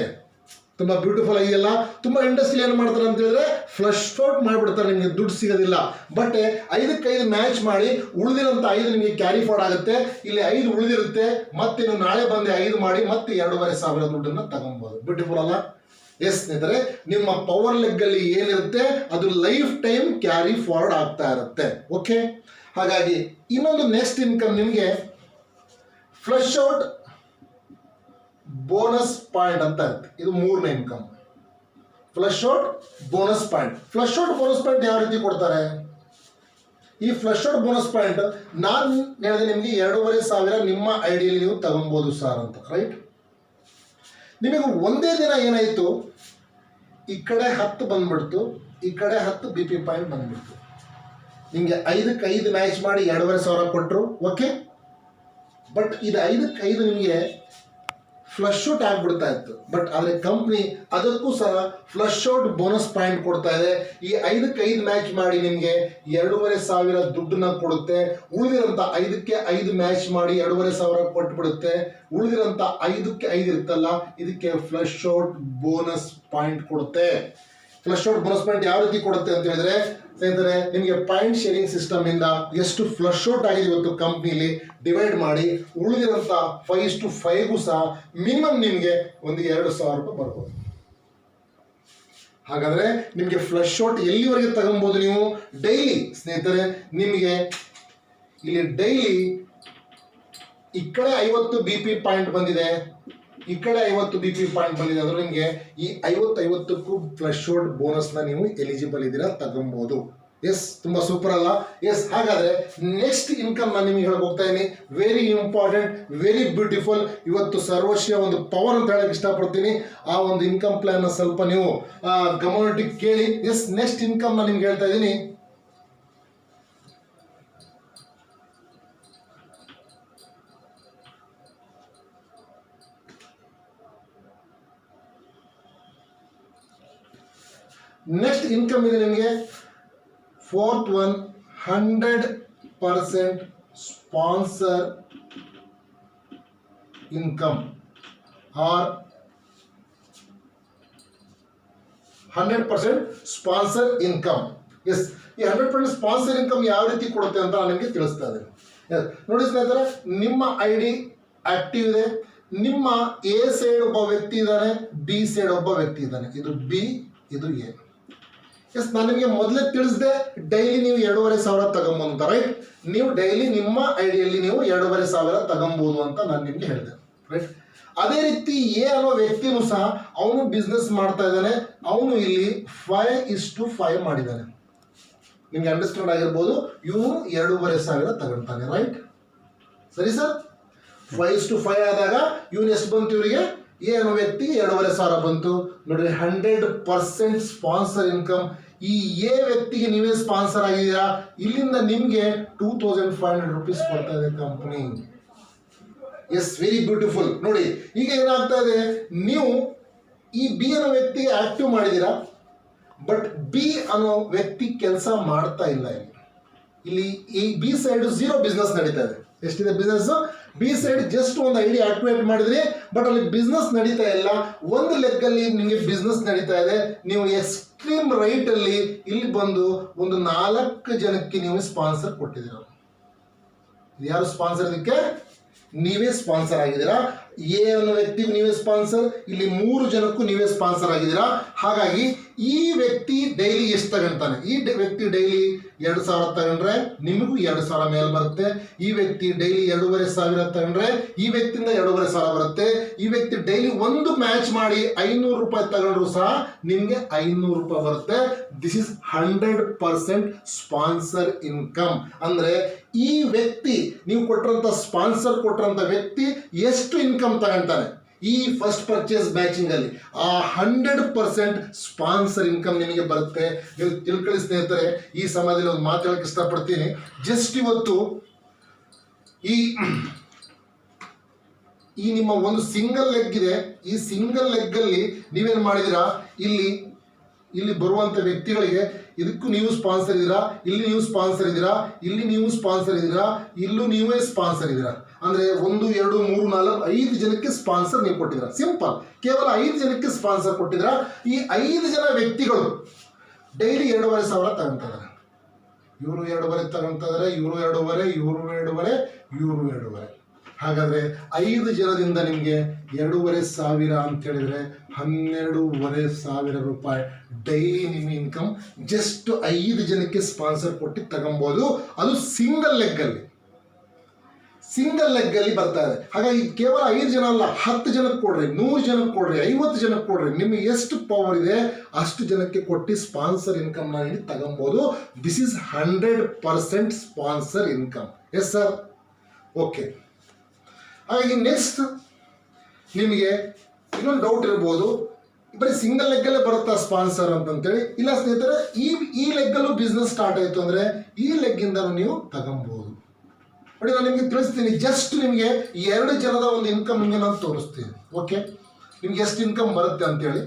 ತುಂಬ ಬ್ಯೂಟಿಫುಲ್ ಆಗಿದೆಯಲ್ಲ. ತುಂಬ ಇಂಡಸ್ಟ್ರಿ ಏನು ಮಾಡ್ತಾರೆ ಅಂತ ಹೇಳಿದ್ರೆ ಫ್ಲಶ್ ಔಟ್ ಮಾಡಿಬಿಡ್ತಾರೆ, ನಿಮಗೆ ದುಡ್ಡು ಸಿಗೋದಿಲ್ಲ. ಬಟ್ 5ಕ್ಕೆ 5 ಮ್ಯಾಚ್ ಮಾಡಿ ಉಳಿದಿರೋಂಥ 5 ನಿಮಗೆ ಕ್ಯಾರಿ ಫಾರ್ವರ್ಡ್ ಆಗುತ್ತೆ. ಇಲ್ಲಿ 5 ಉಳಿದಿರುತ್ತೆ, ಮತ್ತೆ ನೀವು ನಾಳೆ ಬಂದು 5 ಮಾಡಿ ಮತ್ತೆ 2,500 ದುಡ್ಡನ್ನು ತಗೊಬೋದು. ಬ್ಯೂಟಿಫುಲ್ ಅಲ್ಲ? ಎಸ್ ಸ್ನೇಹಿತರೆ, ನಿಮ್ಮ ಪವರ್ ಲೆಗ್ಗಲ್ಲಿ ಏನಿರುತ್ತೆ ಅದು ಲೈಫ್ ಟೈಮ್ ಕ್ಯಾರಿ ಫಾರ್ವರ್ಡ್ ಆಗ್ತಾ ಇರುತ್ತೆ. ಓಕೆ, ಹಾಗಾಗಿ ಇನ್ನೊಂದು ನೆಕ್ಸ್ಟ್ ಇನ್ಕಮ್ ನಿಮಗೆ ಫ್ಲಶ್ ಔಟ್ ಬೋನಸ್ ಪಾಯಿಂಟ್ ಅಂತ ಇರುತ್ತೆ. ಇದು ಮೂರನೇ income, flush out bonus point. Flush out bonus point ಯಾವ ರೀತಿ ಕೊಡ್ತಾರೆ? ಈ ಫ್ಲಶ್ ಔಟ್ ಬೋನಸ್ ಪಾಯಿಂಟ್ ನಾನು ಹೇಳಿದೆ ನಿಮಗೆ 2,500 ನಿಮ್ಮ ಐಡಿಯಲ್ಲಿ ನೀವು ತಗೊಬೋದು ಸರ್ ಅಂತ, ರೈಟ್? ನಿಮಗೆ ಒಂದೇ ದಿನ ಏನಾಯಿತು, ಈ ಕಡೆ 10 ಬಂದ್ಬಿಡ್ತು, ಈ ಕಡೆ 10 BP ಪಾಯಿಂಟ್ ಬಂದ್ಬಿಡ್ತು. ನಿಮಗೆ 5ಕ್ಕೆ 5 ಮ್ಯಾಚ್ ಮಾಡಿ 2,500 ಕೊಟ್ಟರು, ಓಕೆ. ಬಟ್ ಇದು 5ಕ್ಕೆ 5 ನಿಮಗೆ ಫ್ಲಶ್ ಔಟ್ ಆಗಿಬಿಡ್ತಾ ಇತ್ತು. ಬಟ್ ಆದರೆ ಕಂಪ್ನಿ ಅದಕ್ಕೂ ಸಹ ಫ್ಲಶ್ ಔಟ್ ಬೋನಸ್ ಪಾಯಿಂಟ್ ಕೊಡ್ತಾ ಇದೆ. ಈ 5ಕ್ಕೆ 5 ಮ್ಯಾಚ್ ಮಾಡಿ ನಿಮಗೆ 2,500 ದುಡ್ಡನ್ನ ಕೊಡುತ್ತೆ. ಉಳಿದಿರೋಂಥ 5ಕ್ಕೆ 5 ಮ್ಯಾಚ್ ಮಾಡಿ 2,500 ಕೊಟ್ಬಿಡುತ್ತೆ. ಉಳಿದಿರೋಂಥ 5ಕ್ಕೆ 5 ಇರುತ್ತಲ್ಲ, ಇದಕ್ಕೆ ಫ್ಲಶ್ ಔಟ್ ಬೋನಸ್ ಪಾಯಿಂಟ್ ಕೊಡುತ್ತೆ. ಫ್ಲಶ್ ಔಟ್ ಬೋನಸ್ ಪಾಯಿಂಟ್ ಯಾವ ರೀತಿ ಕೊಡುತ್ತೆ ಅಂತ ಹೇಳಿದ್ರೆ ಸ್ನೇಹಿತರೆ, ನಿಮಗೆ ಪಾಯಿಂಟ್ ಶೇರಿಂಗ್ ಸಿಸ್ಟಮ್ ಇಂದ ಎಷ್ಟು ಫ್ಲಶ್ ಔಟ್ ಆಗಿದೆ ಇವತ್ತು ಕಂಪ್ನಿಲಿ ಡಿವೈಡ್ ಮಾಡಿ ಉಳಿದಿರೋಂಥ 5:5ಗೂ ಸಹ ಮಿನಿಮಮ್ ನಿಮಗೆ ಒಂದು 2,000 ರೂಪಾಯಿ ಬರ್ಬೋದು. ಹಾಗಾದ್ರೆ ನಿಮಗೆ ಫ್ಲಶ್ ಔಟ್ ಎಲ್ಲಿವರೆಗೆ ತಗೊಬೋದು ನೀವು? ಡೈಲಿ ಸ್ನೇಹಿತರೆ ನಿಮಗೆ ಇಲ್ಲಿ ಡೈಲಿ ಈ ಕಡೆ 50 BP ಪಾಯಿಂಟ್ ಬಂದಿದೆ, ಈ ಕಡೆ 50 BP ಪಾಯಿಂಟ್ ಬಂದಿದೆ ಅಂದ್ರೆ ನಿಮಗೆ ಈ 50-50ಕ್ಕೂ ಫ್ಲಶ್ ಔಟ್ ಬೋನಸ್ನ ನೀವು ಎಲಿಜಿಬಲ್ ಇದ್ದೀರಾ, ತಗೊಬೋದು. ಎಸ್, ತುಂಬಾ ಸೂಪರ್ ಅಲ್ಲ? ಎಸ್, ಹಾಗಾದ್ರೆ ನೆಕ್ಸ್ಟ್ ಇನ್ಕಮ್ ನಾನು ನಿಮಗೆ ಹೇಳಕ್ ಹೋಗ್ತಾ ಇದ್ದೀನಿ. Very important, very beautiful. ಇವತ್ತು ಸರ್ವಶ್ರೀಯ ಒಂದು ಪವರ್ ಅಂತ ಹೇಳಕ್ ಇಷ್ಟಪಡ್ತೀನಿ. ಆ ಒಂದು ಇನ್ಕಮ್ ಪ್ಲಾನ್ ಸ್ವಲ್ಪ ನೀವು ಗಮನಕ್ಕೆ ಕೇಳಿ. ಎಸ್, ನೆಕ್ಸ್ಟ್ ಇನ್ಕಮ್ ನಾನು ನಿಮ್ಗೆ ಹೇಳ್ತಾ ಇದ್ದೀನಿ. ನೆಕ್ಸ್ಟ್ ಇನ್ಕಮ್ ಇದೆ ನಿಮಗೆ. Fourth one, 100% sponsor income or 100% sponsor income. Yes, ಈ 100% ಸ್ಪಾನ್ಸರ್ ಇನ್ಕಮ್ ಯಾವ ರೀತಿ ಕೊಡುತ್ತೆ ಅಂತ ನಾನು ನಿಮಗೆ ತಿಳಿಸ್ತಾ ಇದ್ದೇನೆ. ನೋಡಿ ಸ್ನೇಹಿತರೆ, ನಿಮ್ಮ ಐ ಡಿ ಆಕ್ಟಿವ್ ಇದೆ. ನಿಮ್ಮ ಎ ಸೈಡ್ ಒಬ್ಬ ವ್ಯಕ್ತಿ ಇದ್ದಾನೆ, ಬಿ ಸೈಡ್ ಒಬ್ಬ ವ್ಯಕ್ತಿ ಇದ್ದಾನೆ. ಇದು ಬಿ, ಇದು ಎ. ಎಸ್, ನಾನು ನಿಮಗೆ ಮೊದಲೇ ತಿಳಿಸಿದೆ, ಡೈಲಿ ನೀವು 2,500 ತಗೊಂಬೋದು ಅಂತ. ರೈಟ್, ನೀವು ಡೈಲಿ ನಿಮ್ಮ ಐಡಿಯಲ್ಲಿ ನೀವು 2,500 ತಗೊಬೋದು ಅಂತ ನಾನು ನಿಮಗೆ ಹೇಳಿದೆ. ರೈಟ್, ಅದೇ ರೀತಿ ಎ ಅನ್ನೋ ವ್ಯಕ್ತಿನೂ ಸಹ ಅವನು ಬಿಸ್ನೆಸ್ ಮಾಡ್ತಾ ಇದ್ದಾನೆ. ಅವನು ಇಲ್ಲಿ 5:5 ಮಾಡಿದ್ದಾನೆ. ನಿಮ್ಗೆ ಅಂಡರ್ಸ್ಟ್ಯಾಂಡ್ ಆಗಿರ್ಬೋದು. ಇವನು 2,500 ತಗೊಳ್ತಾನೆ. ರೈಟ್, ಸರಿ ಸರ್? 5:5 ಆದಾಗ ಇವನು ಎಷ್ಟು ಬಂತು? ಇವರಿಗೆ ಎ ಅನ್ನೋ ವ್ಯಕ್ತಿ 2,500 ಬಂತು. ನೋಡ್ರಿ, 100% ಸ್ಪಾನ್ಸರ್ ಇನ್ಕಮ್. ಈ ಎ ವ್ಯಕ್ತಿಗೆ ನೀವೇ ಸ್ಪಾನ್ಸರ್ ಆಗಿದ್ದೀರಾ. ಇಲ್ಲಿಂದ ನಿಮ್ಗೆ 2,500 ರೂಪೀಸ್ ಕೊಡ್ತಾ ಇದೆ ಕಂಪನಿ. S, very beautiful. ನೋಡಿ, ಈಗ ಏನಾಗ್ತಾ ಇದೆ, ನೀವು ಈ ಬಿ ಅನ್ನೋ ವ್ಯಕ್ತಿಗೆ ಆಕ್ಟಿವ್ ಮಾಡಿದ್ದೀರಾ, ಬಟ್ ಬಿ ಅನ್ನೋ ವ್ಯಕ್ತಿ ಕೆಲಸ ಮಾಡ್ತಾ ಇಲ್ಲ. ಇಲ್ಲಿ ಈ ಬಿ ಸೈಡ್ 0 ಬಿಸ್ನೆಸ್ ನಡೀತಾ ಇದೆ. ಎಷ್ಟಿದೆ ಬಿಸ್ನೆಸ್? ಬಿ ಸೈಡ್ ಜಸ್ಟ್ ಒಂದು ಐಡಿ ಆಕ್ಟಿವೇಟ್ ಮಾಡಿದ್ರಿ, ಬಟ್ ಅಲ್ಲಿ ಬಿಸ್ನೆಸ್ ನಡೀತಾ ಇಲ್ಲ. ಒಂದು ಲೆಕ್ಕಲ್ಲಿ ನಿಮಗೆ ಬಿಸ್ನೆಸ್ ನಡೀತಾ ಇದೆ. ನೀವು ಎಕ್ಸ್ಟ್ರೀಮ್ ರೈಟ್ ಅಲ್ಲಿ ಇಲ್ಲಿ ಬಂದು ಒಂದು 4 ಜನಕ್ಕೆ ನೀವು ಸ್ಪಾನ್ಸರ್ ಕೊಟ್ಟಿದ್ದೀರ. ಯಾರು ಸ್ಪಾನ್ಸರ್? ಇದಕ್ಕೆ ನೀವೇ ಸ್ಪಾನ್ಸರ್ ಆಗಿದ್ದೀರಾ. ಎ ಅನ್ನೋ ವ್ಯಕ್ತಿಗೂ ನೀವೇ ಸ್ಪಾನ್ಸರ್, ಇಲ್ಲಿ 3 ಜನಕ್ಕೂ ನೀವೇ ಸ್ಪಾನ್ಸರ್ ಆಗಿದ್ದೀರಾ. ಹಾಗಾಗಿ ಈ ವ್ಯಕ್ತಿ ಡೈಲಿ ಎಷ್ಟು ತಗೊಂತಾನೆ? ಈ ವ್ಯಕ್ತಿ ಡೈಲಿ 2,000 ತಗೊಂಡ್ರೆ ನಿಮಗೂ 2,000 ಮೇಲೆ ಬರುತ್ತೆ. ಈ ವ್ಯಕ್ತಿ ಡೈಲಿ 2,500 ತಗೊಂಡ್ರೆ ಈ ವ್ಯಕ್ತಿಯಿಂದ 2,500 ಬರುತ್ತೆ. ಈ ವ್ಯಕ್ತಿ ಡೈಲಿ ಒಂದು ಮ್ಯಾಚ್ ಮಾಡಿ 500 ರೂಪಾಯಿ ತಗೊಂಡ್ರು ಸಹ ನಿಮಗೆ 500 ರೂಪಾಯಿ ಬರುತ್ತೆ. This is 100% sponsor income. ಅಂದ್ರೆ ಈ ವ್ಯಕ್ತಿ, ನೀವು ಕೊಟ್ಟರಂತ ಸ್ಪಾನ್ಸರ್ ಕೊಟ್ಟರಂತ ವ್ಯಕ್ತಿ ಎಷ್ಟು ಇನ್ಕಮ್ ತಗೊಂತಾನೆ ಈ ಫಸ್ಟ್ ಪರ್ಚೇಸ್ ಬ್ಯಾಚಿಂಗ್ ಅಲ್ಲಿ, ಆ 100% ಸ್ಪಾನ್ಸರ್ ಇನ್ಕಮ್ ನಿಮಗೆ ಬರುತ್ತೆ. ನೀವು ತಿಳ್ಕೊಳ್ಳಿ ಸ್ನೇಹಿತರೆ. ಈ ಸಮಯದಲ್ಲಿ ಒಂದು ಮಾತು ಹೇಳಕ್ಕೆ ಇಷ್ಟಪಡ್ತೀನಿ. ಜಸ್ಟ್ ಇವತ್ತು ಈ ನಿಮ್ಮ ಒಂದು ಸಿಂಗಲ್ ಲೆಗ್ ಇದೆ. ಈ ಸಿಂಗಲ್ ಲೆಗ್ ಅಲ್ಲಿ ನೀವೇನು ಮಾಡಿದಿರಾ, ಇಲ್ಲಿ ಬರುವಂತ ವ್ಯಕ್ತಿಗಳಿಗೆ ಇದಕ್ಕೂ ನೀವು ಸ್ಪಾನ್ಸರ್ ಇದ್ದೀರಾ, ಇಲ್ಲಿ ನೀವು ಸ್ಪಾನ್ಸರ್ ಇದ್ದೀರಾ, ಇಲ್ಲಿ ನೀವು ಸ್ಪಾನ್ಸರ್ ಇದ್ದೀರಾ, ಇಲ್ಲೂ ನೀವೇ ಸ್ಪಾನ್ಸರ್ ಇದ್ದೀರಾ. ಅಂದ್ರೆ 1, 2, 3, 4, 5 ಜನಕ್ಕೆ ಸ್ಪಾನ್ಸರ್ ನೀವು ಕೊಟ್ಟಿದ್ದೀರಾ. ಸಿಂಪಲ್, ಕೇವಲ 5 ಜನಕ್ಕೆ ಸ್ಪಾನ್ಸರ್ ಕೊಟ್ಟಿದ್ದೀರಾ. ಈ 5 ಜನ ವ್ಯಕ್ತಿಗಳು ಡೈಲಿ 2,500 ತಗೊಂತಾರೆ. ಇವರು 2,500 ತಗೊಂತಾ ಇದ್ದಾರೆ, ಇವರು 2,500, ಇವರು 2,500, ಇವರು 2,500. ಹಾಗಾದ್ರೆ 5 ಜನದಿಂದ ನಿಮಗೆ 2,500 ಅಂತ ಹೇಳಿದ್ರೆ 12,500 ರೂಪಾಯಿ ಡೈಲಿ ನಿಮ್ಮ ಇನ್ಕಮ್ ಜಸ್ಟ್ 5 ಜನಕ್ಕೆ ಸ್ಪಾನ್ಸರ್ ಕೊಟ್ಟು ತಗೊಬೋದು. ಅದು ಸಿಂಗಲ್ ಲೆಗ್ ಅಲ್ಲಿ ಬರ್ತಾ ಇದೆ. ಹಾಗಾಗಿ ಕೇವಲ 5 ಜನ ಅಲ್ಲ, 10 ಜನಕ್ಕೆ ಕೊಡ್ರಿ, 100 ಜನಕ್ಕೆ ಕೊಡ್ರಿ, 50 ಜನಕ್ಕೆ ಕೊಡ್ರಿ. ನಿಮಗೆ ಎಷ್ಟು ಪವರ್ ಇದೆ ಅಷ್ಟು ಜನಕ್ಕೆ ಕೊಟ್ಟು ಸ್ಪಾನ್ಸರ್ ಇನ್ಕಮ್ ನೀಡಿ ತಗೊಬೋದು. This is 100% sponsor income. Yes sir? Okay. ಹಾಗಾಗಿ ನೆಕ್ಸ್ಟ್ ನಿಮಗೆ ಇನ್ನೊಂದು ಡೌಟ್ ಇರ್ಬೋದು, ಬರೀ ಸಿಂಗಲ್ ಲೆಗ್ಗಲ್ಲೇ ಬರುತ್ತಾ ಸ್ಪಾನ್ಸರ್ ಅಂತಂತೇಳಿ. ಇಲ್ಲ ಸ್ನೇಹಿತರೆ, ಈ ಲೆಗ್ಗಲ್ಲೂ ಬಿಸ್ನೆಸ್ ಸ್ಟಾರ್ಟ್ ಆಯಿತು ಅಂದರೆ ಈ ಲೆಗ್ಗಿಂದ ನೀವು ತಗೊಬೋದು. ನೋಡಿ, ನಾನು ನಿಮಗೆ ತಿಳಿಸ್ತೀನಿ. ಜಸ್ಟ್ ನಿಮಗೆ 2 ಜನದ ಒಂದು ಇನ್ಕಮ್ ನಿಮಗೆ ನಾನು ತೋರಿಸ್ತೀನಿ. ಓಕೆ, ನಿಮ್ಗೆ ಎಷ್ಟು ಇನ್ಕಮ್ ಬರುತ್ತೆ ಅಂತೇಳಿ.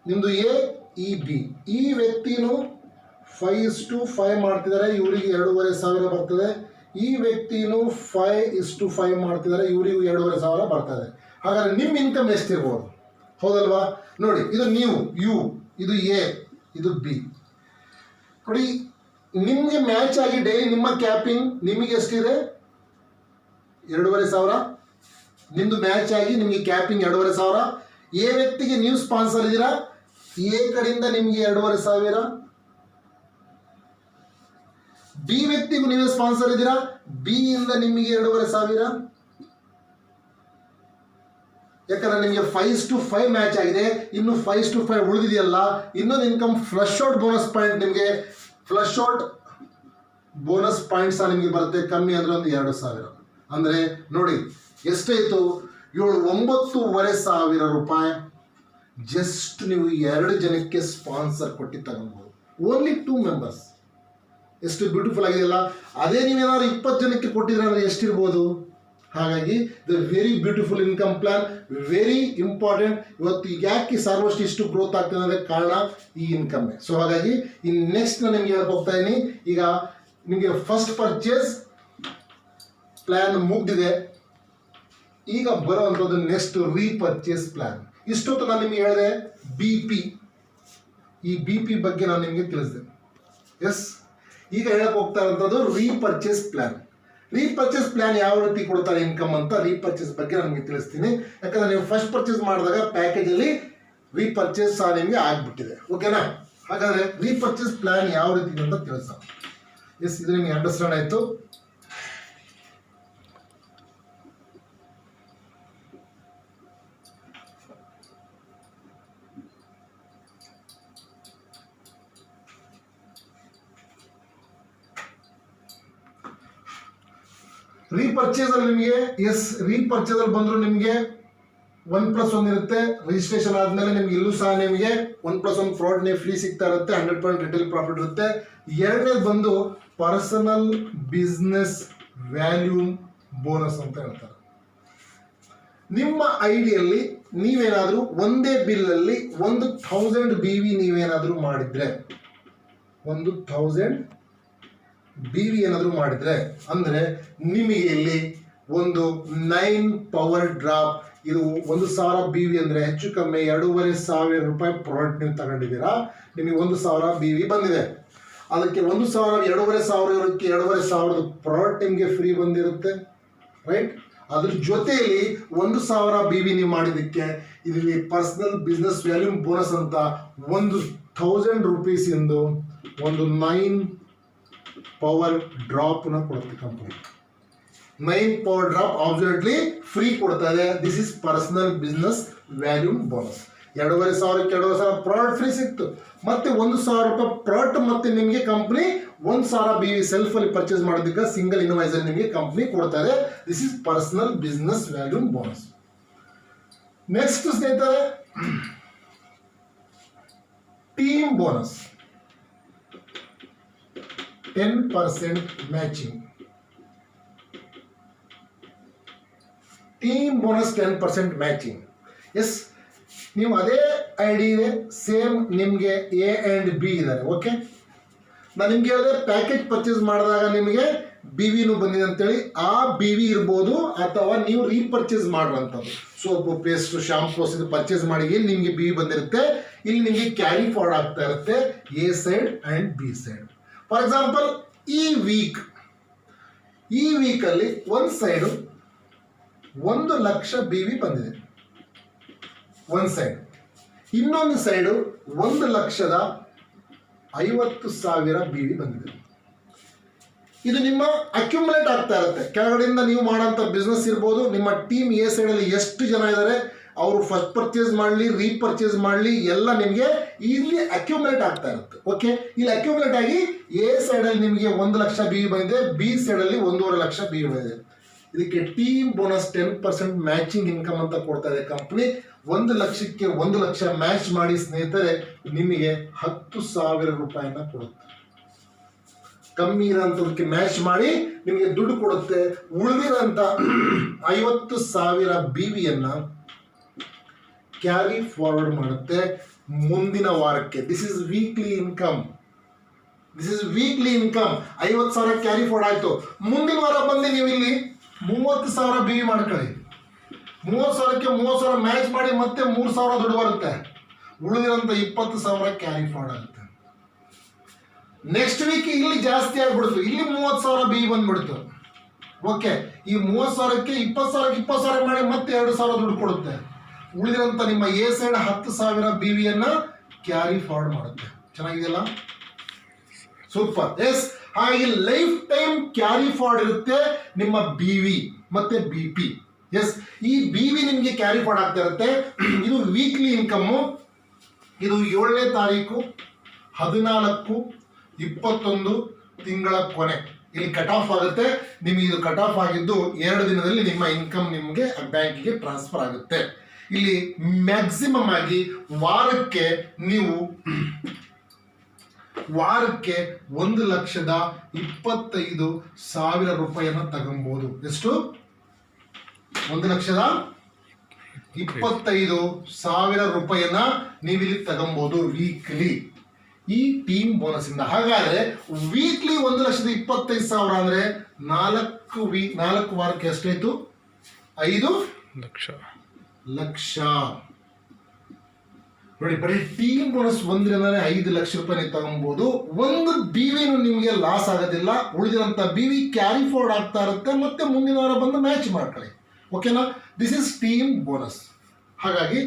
ನಿಮ್ಮದು ಎ, ಈ ಬಿ, ಈ ವ್ಯಕ್ತಿನೂ 5:5 ಮಾಡ್ತಿದ್ದಾರೆ, ಇವರಿಗೆ 2,500 ಬರ್ತದೆ. ಈ ವ್ಯಕ್ತಿನೂ 5:5 ಮಾಡ್ತಿದ್ದಾರೆ, ಇವರಿಗೂ 2,500 ಬರ್ತದೆ. ಹಾಗಾದ್ರೆ ನಿಮ್ಮ ಇನ್ಕಮ್ ಎಷ್ಟಿರ್ಬೋದು? ಹೌದಲ್ವಾ? ನೋಡಿ, ಇದು ನೀವು ಯು, ಇದು ಎ, ಇದು ಬಿ. ನೋಡಿ, ನಿಮಗೆ ಮ್ಯಾಚ್ ಆಗಿ ಡೈಲಿ ನಿಮ್ಮ ಕ್ಯಾಪಿಂಗ್ ನಿಮಗೆ ಎಷ್ಟಿದೆ? 2,500. ನಿಮ್ಮದು ಮ್ಯಾಚ್ ಆಗಿ ನಿಮಗೆ ಕ್ಯಾಪಿಂಗ್ 2,500. ಎ ವ್ಯಕ್ತಿಗೆ ನೀವು ಸ್ಪಾನ್ಸರ್ ಇದ್ದೀರಾ, ಎ ಕಡೆಯಿಂದ ನಿಮಗೆ 2,500. ಬಿ ವ್ಯಕ್ತಿಗೂ ನೀವೇ ಸ್ಪಾನ್ಸರ್ ಇದ್ದೀರಾ, ಬಿ ಇಂದ ನಿಮಗೆ 2,500. ಯಾಕಂದ್ರೆ ನಿಮಗೆ 5:5 ಮ್ಯಾಚ್ ಆಗಿದೆ, ಇನ್ನು 5:5 ಉಳಿದಿದೆಯಲ್ಲ. ಇನ್ನೊಂದು income flush out bonus point, ನಿಮಗೆ ಫ್ಲಶ್ ಔಟ್ ಬೋನಸ್ ಪಾಯಿಂಟ್ಸ್ ನಿಮಗೆ ಬರುತ್ತೆ. ಕಮ್ಮಿ ಅಂದರೆ ಒಂದು 2,000. ಅಂದರೆ ನೋಡಿ ಎಷ್ಟಾಯಿತು, 9,500 ರೂಪಾಯಿ ಜಸ್ಟ್ ನೀವು 2 ಜನಕ್ಕೆ ಸ್ಪಾನ್ಸರ್ ಕೊಟ್ಟು ತಗೊಳ್ಬೋದು. Only 2 members. ಎಷ್ಟು ಬ್ಯೂಟಿಫುಲ್ ಆಗಿದೆಯಲ್ಲ. ಅದೇ ನೀವೇನಾದ್ರು 20 ಜನಕ್ಕೆ ಕೊಟ್ಟಿದ್ರೆ ಅಂದರೆ ಎಷ್ಟಿರ್ಬೋದು. ಹಾಗಾಗಿ the very beautiful income plan, very important. ಇವತ್ತು ಯಾಕೆ ಸಾರ್ವಷ್ಟು ಇಷ್ಟು ಗ್ರೋತ್ ಆಗ್ತದೆ ಅಂದರೆ ಕಾರಣ ಈ ಇನ್ಕಮ್ಮೇ. ಸೊ ಹಾಗಾಗಿ ಇನ್ನು ನೆಕ್ಸ್ಟ್ ನಾನು ನಿಮಗೆ ಹೇಳಕ್ ಹೋಗ್ತಾ ಇದ್ದೀನಿ. ಈಗ ನಿಮಗೆ ಫಸ್ಟ್ ಪರ್ಚೇಸ್ ಪ್ಲಾನ್ ಮುಗ್ದಿದೆ. ಈಗ ಬರುವಂಥದ್ದು ನೆಕ್ಸ್ಟ್ ರೀಪರ್ಚೇಸ್ ಪ್ಲಾನ್. ಇಷ್ಟೊತ್ತು ನಾನು ನಿಮಗೆ ಹೇಳಿದೆ BP. ಈ BP ಬಗ್ಗೆ ನಾನು ನಿಮಗೆ ತಿಳಿಸಿದೆ. ಎಸ್, ಈಗ ಹೇಳಕ್ ಹೋಗ್ತಾ ಇರೋಂಥದ್ದು ರೀಪರ್ಚೇಸ್ ಪ್ಲಾನ್. ರೀಪರ್ಚೇಸ್ ಪ್ಲಾನ್ ಯಾವ ರೀತಿ ಕೊಡ್ತಾರೆ ಇನ್ಕಮ್ ಅಂತ ರೀಪರ್ಚೇಸ್ ಬಗ್ಗೆ ನಿಮಗೆ ತಿಳಿಸ್ತೀನಿ. ಯಾಕಂದ್ರೆ ನೀವು ಫಸ್ಟ್ ಪರ್ಚೇಸ್ ಮಾಡಿದಾಗ ಪ್ಯಾಕೇಜಲ್ಲಿ ರೀಪರ್ಚೇಸ್ ಸಹ ನಿಮಗೆ ಆಗಿಬಿಟ್ಟಿದೆ. ಓಕೆನಾ? ಹಾಗಾದ್ರೆ ರೀಪರ್ಚೇಸ್ ಪ್ಲಾನ್ ಯಾವ ರೀತಿ ಅಂತ ತಿಳಿಸ. ಎಸ್, ಇದು ನಿಮಗೆ ಅಂಡರ್ಸ್ಟ್ಯಾಂಡ್ ಆಯಿತು. ರೀಪರ್ಚೇಸ್ ಅಲ್ಲಿ ನಿಮಗೆ ರೀಪರ್ಚೇಸ್ ಅಲ್ಲಿ ಬಂದ್ರು ನಿಮಗೆ 1+1 ಇರುತ್ತೆ. ರಿಜಿಸ್ಟ್ರೇಷನ್ ಆದ್ಮೇಲೆ ನಿಮ್ಗೆ ಇಲ್ಲೂ ಸಹ ನಿಮಗೆ 1+1 ಫ್ರಾಡ್ ಫ್ರೀ ಸಿಗ್ತಾ ಇರುತ್ತೆ. 100% ರಿಟೇಲ್ ಪ್ರಾಫಿಟ್ ಇರುತ್ತೆ. ಎರಡನೇದು ಬಂದು ಪರ್ಸನಲ್ ಬಿಸ್ನೆಸ್ ವ್ಯಾಲ್ಯೂಮ್ ಬೋನಸ್ ಅಂತ ಹೇಳ್ತಾರೆ. ನಿಮ್ಮ ಐಡಿಯಲ್ಲಿ ನೀವೇನಾದ್ರೂ ಒಂದೇ ಬಿಲ್ಲಲ್ಲಿ 1,000 BV ನೀವೇನಾದ್ರೂ ಮಾಡಿದ್ರೆ, 1,000 BV ಏನಾದರೂ ಮಾಡಿದ್ರೆ ಅಂದರೆ ನಿಮಗೆ ಇಲ್ಲಿ ಒಂದು 9 ಪವರ್ ಡ್ರಾಪ್. ಇದು 1,000 BV ಅಂದರೆ ಹೆಚ್ಚು ಕಮ್ಮಿ 2,500 ರೂಪಾಯಿ ಪ್ರಾಡಕ್ಟ್ ನೀವು ತಗೊಂಡಿದ್ದೀರಾ. ನಿಮಗೆ 1,000 BV ಬಂದಿದೆ. ಅದಕ್ಕೆ 1,000 2,500 ಪ್ರಾಡಕ್ಟ್ ನಿಮಗೆ ಫ್ರೀ ಬಂದಿರುತ್ತೆ. ರೈಟ್? ಅದ್ರ ಜೊತೆಯಲ್ಲಿ 1,000 BV ನೀವು ಮಾಡಿದ್ದಕ್ಕೆ ಇದರಲ್ಲಿ ಪರ್ಸನಲ್ ಬಿಸ್ನೆಸ್ ವ್ಯಾಲ್ಯೂಮ್ ಬೋನಸ್ ಅಂತ 1,000 ರೂಪೀಸಿಂದು ಒಂದು 9 ಪವರ್ ಡ್ರಾಪ್ನ ಕೊಡುತ್ತೆ company. 9 power drop absolutely free ಕೊಡ್ತಾ ಇದೆ. This is personal business volume bonus. 2,500ಕ್ಕೆ 2,000 ಪ್ರಾಡಕ್ಟ್ ಫ್ರೀ ಸಿಕ್ತು. ಮತ್ತೆ 1,000 ರೂಪಾಯಿ ಪ್ರಾಡಕ್ಟ್ ಮತ್ತೆ ನಿಮಗೆ ಕಂಪನಿ 1,000 BV ಸೆಲ್ಫ್ ಅಲ್ಲಿ ಪರ್ಚೇಸ್ ಮಾಡೋದಕ್ಕೆ ಸಿಂಗಲ್ ಇನ್ವಾಯ್ಸ್ ನಿಮಗೆ ಕಂಪನಿ ಕೊಡ್ತಾ ಇದೆ. This is personal business volume bonus. Next ಸ್ನೇಹಿತರೆ, team bonus 10% matching. Team bonus 10% matching. Yes, ನೀವು ಅದೇ ಐಡಿ ಇದೆ, ಸೇಮ್ ನಿಮಗೆ A and B ಇದ್ದಾರೆ. ಓಕೆ, ನಾನು ನಿಮ್ಗೆ ಹೇಳಿದೆ ಪ್ಯಾಕೇಜ್ ಪರ್ಚೇಸ್ ಮಾಡಿದಾಗ ನಿಮಗೆ BVನೂ ಬಂದಿದೆ ಅಂತೇಳಿ. ಆ BV ಇರ್ಬೋದು ಅಥವಾ ನೀವು ರೀಪರ್ಚೇಸ್ ಮಾಡುವಂಥದ್ದು ಸೋಪು, ಪೇಸ್ಟ್, ಶಾಂಪೂಸ್ ಇದು ಪರ್ಚೇಸ್ ಮಾಡಿ ನಿಮಗೆ BV ಬಂದಿರುತ್ತೆ. ಇಲ್ಲಿ ನಿಮಗೆ ಕ್ಯಾರಿ ಫಾರ್ವರ್ಡ್ ಆಗ್ತಾ ಇರುತ್ತೆ A side and B side. For example ಈ ವೀಕಲ್ಲಿ ಒಂದು ಸೈಡು 1,00,000 BV ಬಂದಿದೆ, ಒಂದು ಸೈಡ್. ಇನ್ನೊಂದು ಸೈಡು 1,50,000 BV ಬಂದಿದೆ. ಇದು ನಿಮ್ಮ ಅಕ್ಯುಮುಲೇಟ್ ಆಗ್ತಾ ಇರುತ್ತೆ. ಕೆಳಗಡೆಯಿಂದ ನೀವು ಮಾಡೋಂಥ ಬಿಸ್ನೆಸ್ ಇರ್ಬೋದು. ನಿಮ್ಮ ಟೀಮ್ A ಸೈಡಲ್ಲಿ ಎಷ್ಟು ಜನ ಇದ್ದಾರೆ, ಅವರು ಫಸ್ಟ್ ಪರ್ಚೇಸ್ ಮಾಡಲಿ ರೀಪರ್ಚೇಸ್ ಮಾಡಲಿ ಎಲ್ಲ ನಿಮಗೆ ಇಲ್ಲಿ ಅಕ್ಯುಮುಲೇಟ್ ಆಗ್ತಾ ಇರುತ್ತೆ. ಓಕೆ, ಇಲ್ಲಿ ಅಕ್ಯುಮುಲೇಟ್ ಆಗಿ A ಸೈಡಲ್ಲಿ ನಿಮಗೆ 1,00,000 BV ಬಂದಿದೆ, B ಸೈಡಲ್ಲಿ 1,50,000 BV ಬಂದಿದೆ. ಇದಕ್ಕೆ ಟೀಮ್ ಬೋನಸ್ 10% ಮ್ಯಾಚಿಂಗ್ ಇನ್ಕಮ್ ಅಂತ ಕೊಡ್ತಾ ಇದೆ ಕಂಪನಿ. 1,00,000ಕ್ಕೆ 1,00,000 ಮ್ಯಾಚ್ ಮಾಡಿ ಸ್ನೇಹಿತರೆ ನಿಮಗೆ 10,000 ರೂಪಾಯಿನ ಕೊಡುತ್ತೆ. ಕಮ್ಮಿ ಇರೋಂಥದಕ್ಕೆ ಮ್ಯಾಚ್ ಮಾಡಿ ನಿಮಗೆ ದುಡ್ಡು ಕೊಡುತ್ತೆ. ಉಳಿದಿರೋಂಥ 50,000 BVಯನ್ನ ಕ್ಯಾರಿ ಫಾರ್ವರ್ಡ್ ಮಾಡುತ್ತೆ ಮುಂದಿನ ವಾರಕ್ಕೆ. This is weekly income. 50,000 carry forward ಆಯಿತು. ಮುಂದಿನ ವಾರ ಬಂದು ನೀವು ಇಲ್ಲಿ 30,000 BV ಮಾಡ್ಕೊಳ್ಳಿ. 30,000ಕ್ಕೆ 30,000 ಮ್ಯಾಚ್ ಮಾಡಿ ಮತ್ತೆ 3,000 ದುಡ್ಡು ಬರುತ್ತೆ. ಉಳಿದಿರೋಂಥ 20,000 ಕ್ಯಾರಿ ಫಾರ್ವರ್ಡ್ ಆಗುತ್ತೆ. ನೆಕ್ಸ್ಟ್ ವೀಕ್ ಇಲ್ಲಿ ಜಾಸ್ತಿ ಆಗಿಬಿಡ್ತು, ಇಲ್ಲಿ 30,000 BV ಬಂದ್ಬಿಡ್ತು. ಓಕೆ, ಈ 30,000ಕ್ಕೆ 20,000 ಮಾಡಿ ಮತ್ತೆ 2,000 ದುಡ್ಡು ಕೊಡುತ್ತೆ. ಉಳಿದಿರೋಂಥ ನಿಮ್ಮ A ಸೈಡ್ 10,000 BVಯನ್ನ ಕ್ಯಾರಿ ಫಾರ್ವರ್ಡ್ ಮಾಡುತ್ತೆ. ಚೆನ್ನಾಗಿದೆಯಲ್ಲ? ಸೂಪರ್. ಎಸ್, ಹಾಗೆ ಲೈಫ್ ಟೈಮ್ ಕ್ಯಾರಿ ಫಾರ್ವರ್ಡ್ ಇರುತ್ತೆ ನಿಮ್ಮ BV ಮತ್ತೆ BP. ಎಸ್, ಈ ಬಿ ವಿ ನಿಮಗೆ ಕ್ಯಾರಿ ಫಾರ್ವರ್ಡ್ ಆಗ್ತಾ ಇರುತ್ತೆ. ಇದು ವೀಕ್ಲಿ ಇನ್ಕಮ್ಮು. ಇದು 7ನೇ ತಾರೀಕು 14/21 ತಿಂಗಳ ಕೊನೆ ಇಲ್ಲಿ ಕಟ್ ಆಫ್ ಆಗುತ್ತೆ. ನಿಮಗೆ ಇದು ಕಟ್ ಆಫ್ ಆಗಿದ್ದು 2 ದಿನದಲ್ಲಿ ನಿಮ್ಮ ಇನ್ಕಮ್ ನಿಮಗೆ ಬ್ಯಾಂಕಿಗೆ ಟ್ರಾನ್ಸ್ಫರ್ ಆಗುತ್ತೆ. ಇಲ್ಲಿ ಮ್ಯಾಕ್ಸಿಮಮ್ ಆಗಿ ವಾರಕ್ಕೆ 1,25,000 ರೂಪಾಯಿಯನ್ನು ತಗೊಬಹುದು. ಎಷ್ಟು? 1,25,000 ರೂಪಾಯಿಯನ್ನ ನೀವಿಲ್ಲಿ ತಗೊಬಹುದು ವೀಕ್ಲಿ ಈ ಟೀಮ್ ಬೋನಸ್ ಇಂದ. ಹಾಗಾದ್ರೆ ವೀಕ್ಲಿ 1,25,000 ಅಂದ್ರೆ 4 ವಾರಕ್ಕೆ ಎಷ್ಟಾಯ್ತು? 5 ಲಕ್ಷ. ನೋಡಿ, ಬರೀ ಟೀಮ್ ಬೋನಸ್ ಒಂದ್ರಿಂದ 5 ಲಕ್ಷ ರೂಪಾಯಿ ತಗೊಬಹುದು. ಒಂದು ಬಿವಿನು ನಿಮಗೆ ಲಾಸ್ ಆಗೋದಿಲ್ಲ. ಉಳಿದಿರಂತ ಬಿವಿ ಕ್ಯಾರಿ ಫಾರ್ವರ್ಡ್ ಆಗ್ತಾ ಇರುತ್ತೆ. ಮತ್ತೆ ಮುಂದಿನ ವಾರ ಬಂದು ಮ್ಯಾಚ್ ಮಾಡ್ಕೊಳ್ಳಿ. ಓಕೆನಾ? This is team bonus. ಹಾಗಾಗಿ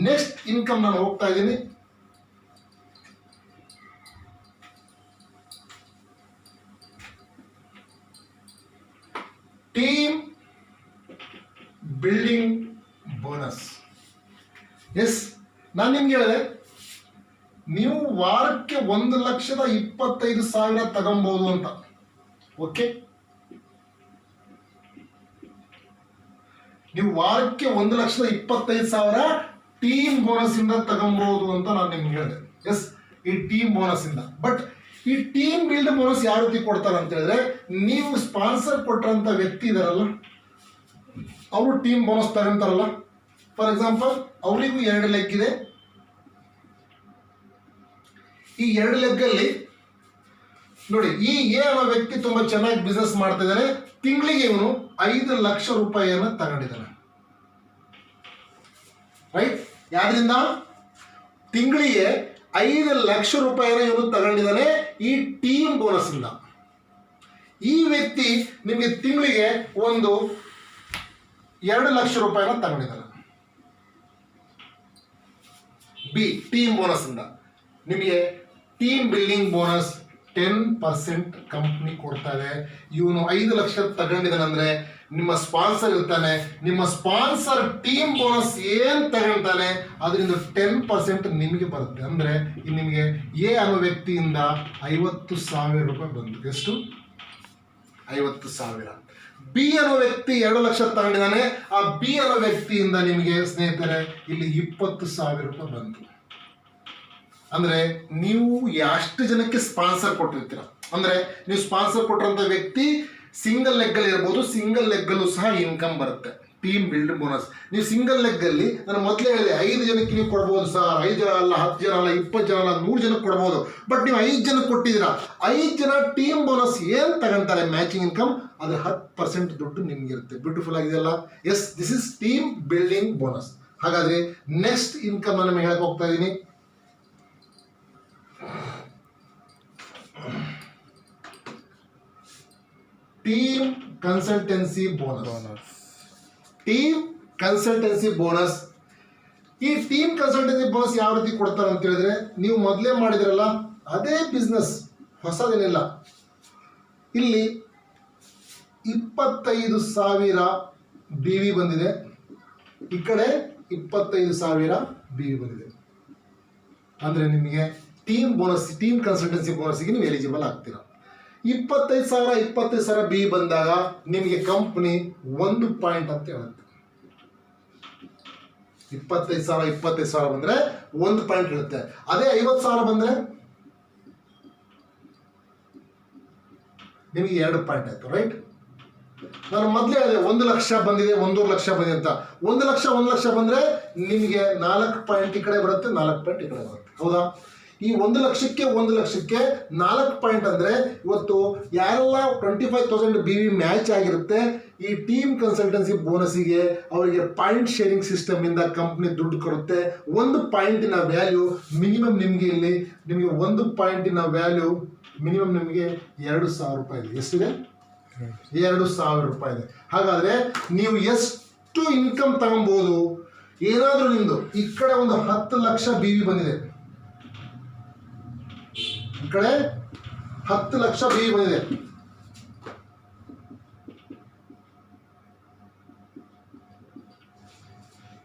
ನೆಕ್ಸ್ಟ್ ಇನ್ಕಮ್ ನಾನು ಹೋಗ್ತಾ ಇದ್ದೀನಿ. Team building bonus. ಎಸ್, ನಾನು ನಿಮ್ಗೆ ಹೇಳಿದೆ ನೀವು ವಾರಕ್ಕೆ 1,25,000 ತಗೊಬಹುದು ಅಂತ. ಓಕೆ, ನೀವು ವಾರಕ್ಕೆ 1,25,000 ಟೀಮ್ ಬೋನಸ್ ಇಂದ ತಗೊಬಹುದು ಅಂತ ನಾನು ನಿಮ್ಗೆ ಹೇಳಿದೆ. ಎಸ್, ಈ ಟೀಮ್ ಬೋನಸ್ ಇಂದ. ಬಟ್ ಈ ಟೀಮ್ ಬಿಲ್ಡ್ ಬೋನಸ್ ಯಾವ ರೀತಿ ಕೊಡ್ತಾರೆ ಅಂತ ಹೇಳಿದ್ರೆ, ನೀವು ಸ್ಪಾನ್ಸರ್ ಕೊಟ್ಟರಂತ ವ್ಯಕ್ತಿ ಇದಾರಲ್ಲ, ಅವರು ಟೀಮ್ ಬೋನಸ್ ತಗೊಂತಾರಲ್ಲ. ಫಾರ್ ಎಕ್ಸಾಂಪಲ್, ಅವರಿಗೂ 2 ಲೆಗ್ ಇದೆ. ಈ 2 ಲೆಗ್ಗಲ್ಲಿ ನೋಡಿ, ಈ ಎ ಅನ್ನೋ ವ್ಯಕ್ತಿ ತುಂಬಾ ಚೆನ್ನಾಗಿ ಬಿಸ್ನೆಸ್ ಮಾಡ್ತಾ ಇದ್ದಾನೆ. ತಿಂಗಳಿಗೆ ಇವನು 5 ಲಕ್ಷ ರೂಪಾಯಿಯನ್ನು ತಗೊಂಡಿದ್ದಾನೆ. ರೈಟ್? ಯಾದ್ರಿಂದ? ತಿಂಗಳಿಗೆ 5 ಲಕ್ಷ ರೂಪಾಯಿನ ಇವನು ತಗೊಂಡಿದ್ದಾನೆ ಈ ಟೀಮ್ ಬೋನಸ್ ಇಂದ. ಈ ವ್ಯಕ್ತಿ ನಿಮಗೆ ತಿಂಗಳಿಗೆ 2 ಲಕ್ಷ ರೂಪಾಯಿನ ತಗೊಂಡಿದ್ದಾನೆ ಬಿ ಟೀಮ್ ಬೋನಸ್ ಇಂದ. ನಿಮಗೆ ಟೀಮ್ ಬಿಲ್ಡಿಂಗ್ ಬೋನಸ್ 10% ಕಂಪ್ನಿ ಕೊಡ್ತಾ ಇದೆ. ಇವನು 5 ಲಕ್ಷ ತಗೊಂಡಿದ್ದಾನಂದ್ರೆ ನಿಮ್ಮ ಸ್ಪಾನ್ಸರ್ ಇರ್ತಾನೆ. ನಿಮ್ಮ ಸ್ಪಾನ್ಸರ್ ಟೀಮ್ ಬೋನಸ್ ಏನ್ ತಗೊಂತಾನೆ ಅದರಿಂದ 10% ನಿಮಗೆ ಬರುತ್ತೆ. ಅಂದ್ರೆ ನಿಮಗೆ ಎ ಅನ್ನೋ ವ್ಯಕ್ತಿಯಿಂದ 50,000 ರೂಪಾಯಿ ಬಂತು. ಎಷ್ಟು? 50,000. ಬಿ ಅನ್ನೋ ವ್ಯಕ್ತಿ 2 ಲಕ್ಷ ತಗೊಂಡಿದ್ದಾನೆ. ಆ ಬಿ ಅನ್ನೋ ವ್ಯಕ್ತಿಯಿಂದ ನಿಮಗೆ ಸ್ನೇಹಿತರೆ ಇಲ್ಲಿ 20,000 ರೂಪಾಯಿ ಬಂತು. ಅಂದ್ರೆ ನೀವು ಎಷ್ಟು ಜನಕ್ಕೆ ಸ್ಪಾನ್ಸರ್ ಕೊಟ್ಟಿರ್ತೀರ, ಅಂದ್ರೆ ನೀವು ಸ್ಪಾನ್ಸರ್ ಕೊಟ್ಟಿರೋಂಥ ವ್ಯಕ್ತಿ ಸಿಂಗಲ್ ಲೆಗ್ ಅಲ್ಲಿ ಇರ್ಬೋದು, ಸಿಂಗಲ್ ಲೆಗ್ ಅಲ್ಲೂ ಸಹ ಇನ್ಕಮ್ ಬರುತ್ತೆ ಟೀಮ್ ಬಿಲ್ಡ್ ಬೋನಸ್. ನೀವು ಸಿಂಗಲ್ ಲೆಗ್ ಅಲ್ಲಿ ನಾನು ಮೊದಲೇ ಹೇಳಿದೆ 5 ಜನಕ್ಕೆ ನೀವು ಕೊಡ್ಬೋದು ಸರ್. 5 ಜನ ಅಲ್ಲ, 10 ಜನ ಅಲ್ಲ, 20 ಜನ ಅಲ್ಲ, 100 ಜನಕ್ಕೆ ಕೊಡ್ಬೋದು. ಬಟ್ ನೀವು 5 ಜನಕ್ಕೆ ಕೊಟ್ಟಿದ್ದೀರಾ. 5 ಜನ ಟೀಮ್ ಬೋನಸ್ ಏನ್ ತಗೊಂತಾರೆ ಮ್ಯಾಚಿಂಗ್ ಇನ್ಕಮ್, ಅದ್ರ 10% ದುಡ್ಡು ನಿಮ್ಗೆ ಇರುತ್ತೆ. ಬ್ಯೂಟಿಫುಲ್ ಆಗಿದೆಯಲ್ಲ? Yes, this is team building bonus. ಹಾಗಾದ್ರೆ ನೆಕ್ಸ್ಟ್ ಇನ್ಕಮ್ ನಾನು ಹೇಳಕ್ ಹೋಗ್ತಾ ಇದ್ದೀನಿ. Team consultancy bonus. Team consultancy bonus. ಈ ಟೀಮ್ ಕನ್ಸಲ್ಟೆನ್ಸಿ ಬೋನಸ್ ಯಾವ ರೀತಿ ಕೊಡ್ತಾರೆ ಅಂತ ಹೇಳಿದ್ರೆ, ನೀವು ಮೊದಲೇ ಮಾಡಿದ್ರಲ್ಲ ಅದೇ ಬಿಸ್ನೆಸ್, ಹೊಸದೇನಿಲ್ಲ. ಇಲ್ಲಿ 25,000 BV ಬಂದಿದೆ, ಈ ಕಡೆ 25,000 BV ಬಂದಿದೆ. ಅಂದ್ರೆ ನಿಮಗೆ ಟೀಮ್ ಬೋನಸ್, ಟೀಮ್ ಕನ್ಸಲ್ಟೆನ್ಸಿ ಬೋನಸ್ಗೆ ನೀವು ಎಲಿಜಿಬಲ್ ಆಗ್ತೀರಾ. 25,000 ಬಿ ಬಂದಾಗ ನಿಮಗೆ ಕಂಪನಿ 1 ಪಾಯಿಂಟ್ ಅಂತ ಹೇಳುತ್ತೆ. 25,000 ಬಂದ್ರೆ 1 ಪಾಯಿಂಟ್ ಹೇಳುತ್ತೆ. ಅದೇ 50,000 ಬಂದ್ರೆ ನಿಮಗೆ 2 ಪಾಯಿಂಟ್ ಆಯ್ತು. ರೈಟ್? ನಾನು ಮೊದಲೇ ಹೇಳಿದೆ 1 ಲಕ್ಷ ಬಂದಿದೆ, 1.5 ಲಕ್ಷ ಬಂದಿದೆ ಅಂತ. 1 ಲಕ್ಷ ಬಂದ್ರೆ ನಿಮಗೆ 4 ಪಾಯಿಂಟ್ ಈ ಕಡೆ ಬರುತ್ತೆ, 4 ಪಾಯಿಂಟ್ ಈ ಕಡೆ ಬರುತ್ತೆ. ಹೌದಾ? ಈ 1 ಲಕ್ಷಕ್ಕೆ 4 ಪಾಯಿಂಟ್ ಅಂದ್ರೆ ಇವತ್ತು ಯಾರೆಲ್ಲ 25,000 BV ಮ್ಯಾಚ್ ಆಗಿರುತ್ತೆ, ಈ ಟೀಮ್ ಕನ್ಸಲ್ಟೆನ್ಸಿ ಬೋನಸ್ಗೆ ಅವರಿಗೆ ಪಾಯಿಂಟ್ ಶೇರಿಂಗ್ ಸಿಸ್ಟಮ್ ಇಂದ ಕಂಪ್ನಿ ದುಡ್ಡು ಕೊಡುತ್ತೆ. 1 ಪಾಯಿಂಟಿನ ವ್ಯಾಲ್ಯೂ ಮಿನಿಮಮ್ ನಿಮಗೆ ಇಲ್ಲಿ ನಿಮಗೆ 1 ಪಾಯಿಂಟಿನ ವ್ಯಾಲ್ಯೂ ಮಿನಿಮಮ್ ನಿಮಗೆ 2,000 ರೂಪಾಯಿ ಇದೆ. ಎಷ್ಟಿದೆ? 2,000 ರೂಪಾಯಿ ಇದೆ. ಹಾಗಾದ್ರೆ ನೀವು ಎಷ್ಟು ಇನ್ಕಮ್ ತಗೊಬಹುದು? ಏನಾದ್ರೂ ನಿಮ್ದು ಈ ಕಡೆ 10 ಲಕ್ಷ BV ಬಂದಿದೆ, ಈ ಕಡೆ 10 ಲಕ್ಷ BV ಬಂದಿದೆ.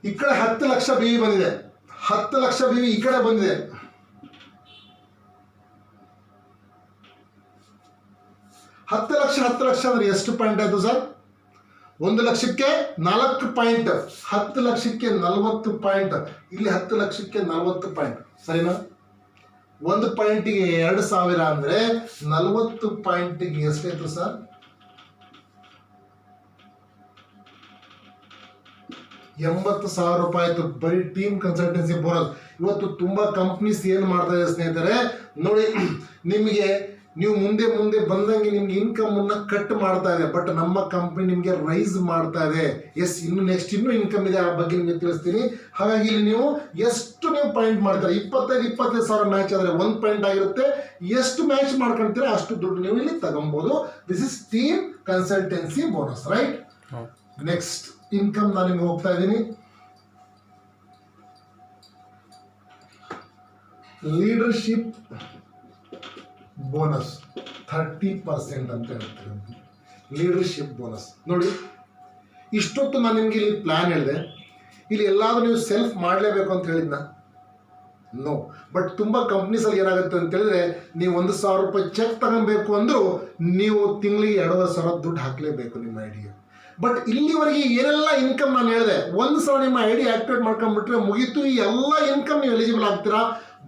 ಈ ಕಡೆ 10 ಲಕ್ಷ ಬಿ ವಿ ಬಂದಿದೆ, 10 ಲಕ್ಷ ಬಿ ವಿ ಈ ಕಡೆ ಬಂದಿದೆ. 10 ಲಕ್ಷ ಅಂದ್ರೆ ಎಷ್ಟು ಪಾಯಿಂಟ್ ಆಯ್ತು ಸರ್? 1 ಲಕ್ಷಕ್ಕೆ 4 ಪಾಯಿಂಟ್, 10 ಲಕ್ಷಕ್ಕೆ 40 ಪಾಯಿಂಟ್, ಇಲ್ಲಿ 10 ಲಕ್ಷಕ್ಕೆ 40 ಪಾಯಿಂಟ್, ಸರಿನಾ? 1 ಪಾಯಿಂಟಿಗೆ 2000 ಅಂದ್ರೆ 40 ಪಾಯಿಂಟಿಗೆ ಎಷ್ಟಾಯ್ತು ಸರ್? 80,000 ರೂಪಾಯಿ ಆಯ್ತು ಬರೀ ಟೀಮ್ ಕನ್ಸಲ್ಟೆನ್ಸಿ ಬೋನಸ್. ಇವತ್ತು ತುಂಬಾ ಕಂಪ್ನೀಸ್ ಏನು ಮಾಡ್ತಾ ಇದೆ ಸ್ನೇಹಿತರೆ ನೋಡಿ, ನಿಮಗೆ ನೀವು ಮುಂದೆ ಬಂದಂಗೆ ನಿಮ್ಗೆ ಇನ್ಕಮ್ ಅನ್ನ ಕಟ್ ಮಾಡ್ತಾ ಇದೆ, ಬಟ್ ನಮ್ಮ ಕಂಪ್ನಿ ನಿಮಗೆ ರೈಸ್ ಮಾಡ್ತಾ ಇದೆ. ಎಸ್, ನೆಕ್ಸ್ಟ್ ಇನ್ನೂ ಇನ್ಕಮ್ ಇದೆ, ಆ ಬಗ್ಗೆ ನಿಮಗೆ ತಿಳಿಸ್ತೀನಿ. ಹಾಗಾಗಿ ಇಲ್ಲಿ ನೀವು ಎಷ್ಟು ನೀವು ಪಾಯಿಂಟ್ ಮಾಡ್ತಾರೆ, 25 ಸಾವಿರ ಮ್ಯಾಚ್ ಆದ್ರೆ 1 ಪಾಯಿಂಟ್ ಆಗಿರುತ್ತೆ. ಎಷ್ಟು ಮ್ಯಾಚ್ ಮಾಡ್ಕೊಂತೀರಾ ಅಷ್ಟು ದುಡ್ಡು ನೀವು ಇಲ್ಲಿ ತಗೊಬಹುದು. This is team consultancy bonus, right? Next income ನಾನು ನಿಮ್ಗೆ ಹೋಗ್ತಾ ಇದ್ದೀನಿ. ಲೀಡರ್ಶಿಪ್ ಬೋನಸ್ 30% ಅಂತ ಹೇಳ್ತಾರೆ. ಲೀಡರ್ಶಿಪ್ ಬೋನಸ್ ನೋಡಿ, ಇಷ್ಟೊತ್ತು ನಾನು ನಿಮ್ಗೆ ಇಲ್ಲಿ ಪ್ಲಾನ್ ಹೇಳಿದೆ. ಇಲ್ಲಿ ಎಲ್ಲಾದ್ರೂ ನೀವು ಸೆಲ್ಫ್ ಮಾಡಲೇಬೇಕು ಅಂತ ಹೇಳಿದ್ನ? ನೋ. ಬಟ್ ತುಂಬ ಕಂಪ್ನೀಸಲ್ಲಿ ಏನಾಗುತ್ತೆ ಅಂತ ಹೇಳಿದ್ರೆ, ನೀವು 1,000 ರೂಪಾಯಿ ಚೆಕ್ ತಗೊಬೇಕು ಅಂದರೂ ನೀವು ತಿಂಗಳಿಗೆ 2,500 ದುಡ್ಡು ಹಾಕಲೇಬೇಕು ನಿಮ್ಮ ಐಡಿಗೆ. ಬಟ್ ಇಲ್ಲಿವರೆಗೆ ಏನೆಲ್ಲ ಇನ್ಕಮ್ ನಾನು ಹೇಳಿದೆ, 1,000 ನಿಮ್ಮ ಐಡಿ ಆಕ್ಟಿವೇಟ್ ಮಾಡ್ಕೊಂಡ್ಬಿಟ್ರೆ ಮುಗೀತು, ಈ ಎಲ್ಲ ಇನ್ಕಮ್ ನೀವು ಎಲಿಜಿಬಲ್ ಆಗ್ತೀರಾ.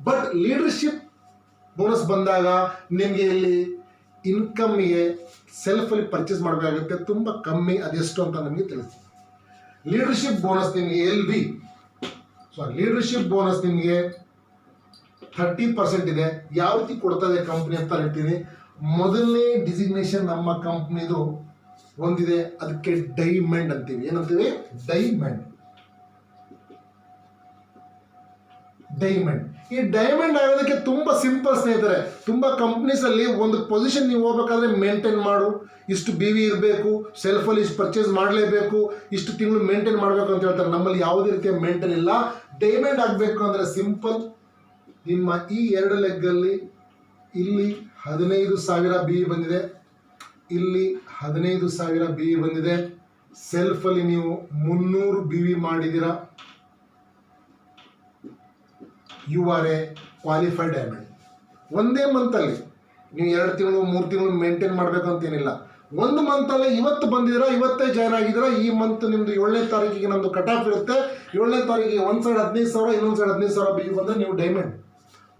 ಬಟ್ ಲೀಡರ್ಶಿಪ್ ಬೋನಸ್ ಬಂದಾಗ ನಿಮಗೆ ಇಲ್ಲಿ ಇನ್ಕಮ್ಗೆ ಸೆಲ್ಫಲ್ಲಿ ಪರ್ಚೇಸ್ ಮಾಡಬೇಕಾಗುತ್ತೆ, ತುಂಬ ಕಮ್ಮಿ. ಅದೆಷ್ಟು ಅಂತ ನಮಗೆ ತಿಳಿಸಿ. ಲೀಡರ್ಶಿಪ್ ಬೋನಸ್ ನಿಮಗೆ ಲೀಡರ್ಶಿಪ್ ಬೋನಸ್ ನಿಮಗೆ 30% ಇದೆ. ಯಾವ ರೀತಿ ಕೊಡ್ತದೆ ಕಂಪ್ನಿ ಅಂತ ಹೇಳ್ತೀನಿ. ಮೊದಲನೇ ಡಿಸಿಗ್ನೇಷನ್ ನಮ್ಮ ಕಂಪ್ನಿದು ಒಂದಿದೆ, ಅದಕ್ಕೆ ಡೈಮಂಡ್ ಅಂತೀವಿ. ಏನಂತೀವಿ? ಡೈಮಂಡ್. ಈ ಡೈಮಂಡ್ ಆಗೋದಕ್ಕೆ ತುಂಬಾ ಸಿಂಪಲ್ ಸ್ನೇಹಿತರೆ. ತುಂಬಾ ಕಂಪ್ನೀಸ್ ಅಲ್ಲಿ ಒಂದು ಪೊಸಿಷನ್ ನೀವು ಹೋಗ್ಬೇಕಾದ್ರೆ ಮೇಂಟೈನ್ ಮಾಡು, ಇಷ್ಟು ಬಿ ವಿ ಇರಬೇಕು, ಸೆಲ್ಫಲ್ಲಿ ಇಷ್ಟು ಪರ್ಚೇಸ್ ಮಾಡಲೇಬೇಕು, ಇಷ್ಟು ತಿಂಗಳು ಮೇಂಟೈನ್ ಮಾಡಬೇಕು ಅಂತ ಹೇಳ್ತಾರೆ. ನಮ್ಮಲ್ಲಿ ಯಾವುದೇ ರೀತಿಯ ಮೇಂಟೈನ್ ಇಲ್ಲ. ಡೈಮಂಡ್ ಆಗಬೇಕು ಅಂದರೆ ಸಿಂಪಲ್, ನಿಮ್ಮ ಈ 2 ಲೆಗ್ಗಲ್ಲಿ ಇಲ್ಲಿ 15,000 ಬಿ ವಿ ಬಂದಿದೆ, ಇಲ್ಲಿ 15,000 ಬಿ ವಿ ಬಂದಿದೆ. ಸೆಲ್ಫಲ್ಲಿ ನೀವು 300 ಬಿ ವಿ ಮಾಡಿದ್ದೀರಾ, you are a qualified diamond. ಒಂದೇ ಮಂತಲ್ಲಿ ನೀವು 2 ತಿಂಗಳು 3 ತಿಂಗಳು ಮೇಂಟೈನ್ ಮಾಡಬೇಕು ಅಂತೇನಿಲ್ಲ. 1 ಮಂತಲ್ಲಿ ಇವತ್ತು ಬಂದಿದ್ದೀರಾ, ಇವತ್ತೇ ಜಾಯ್ನ್ ಆಗಿದ್ದೀರಾ. ಈ ಮಂತ್ ನಿಮ್ಮದು 7ನೇ ತಾರೀಕಿಗೆ ನಮ್ಮದು ಕಟ್ ಆಫ್ ಇರುತ್ತೆ. 7ನೇ ತಾರೀಕಿಗೆ ಒಂದು ಸೈಡ್ 15,000, ಇನ್ನೊಂದು ಸೈಡ್ 15,000 ಬಿ ಬಂದರೆ ನೀವು ಡೈಮಂಡ್.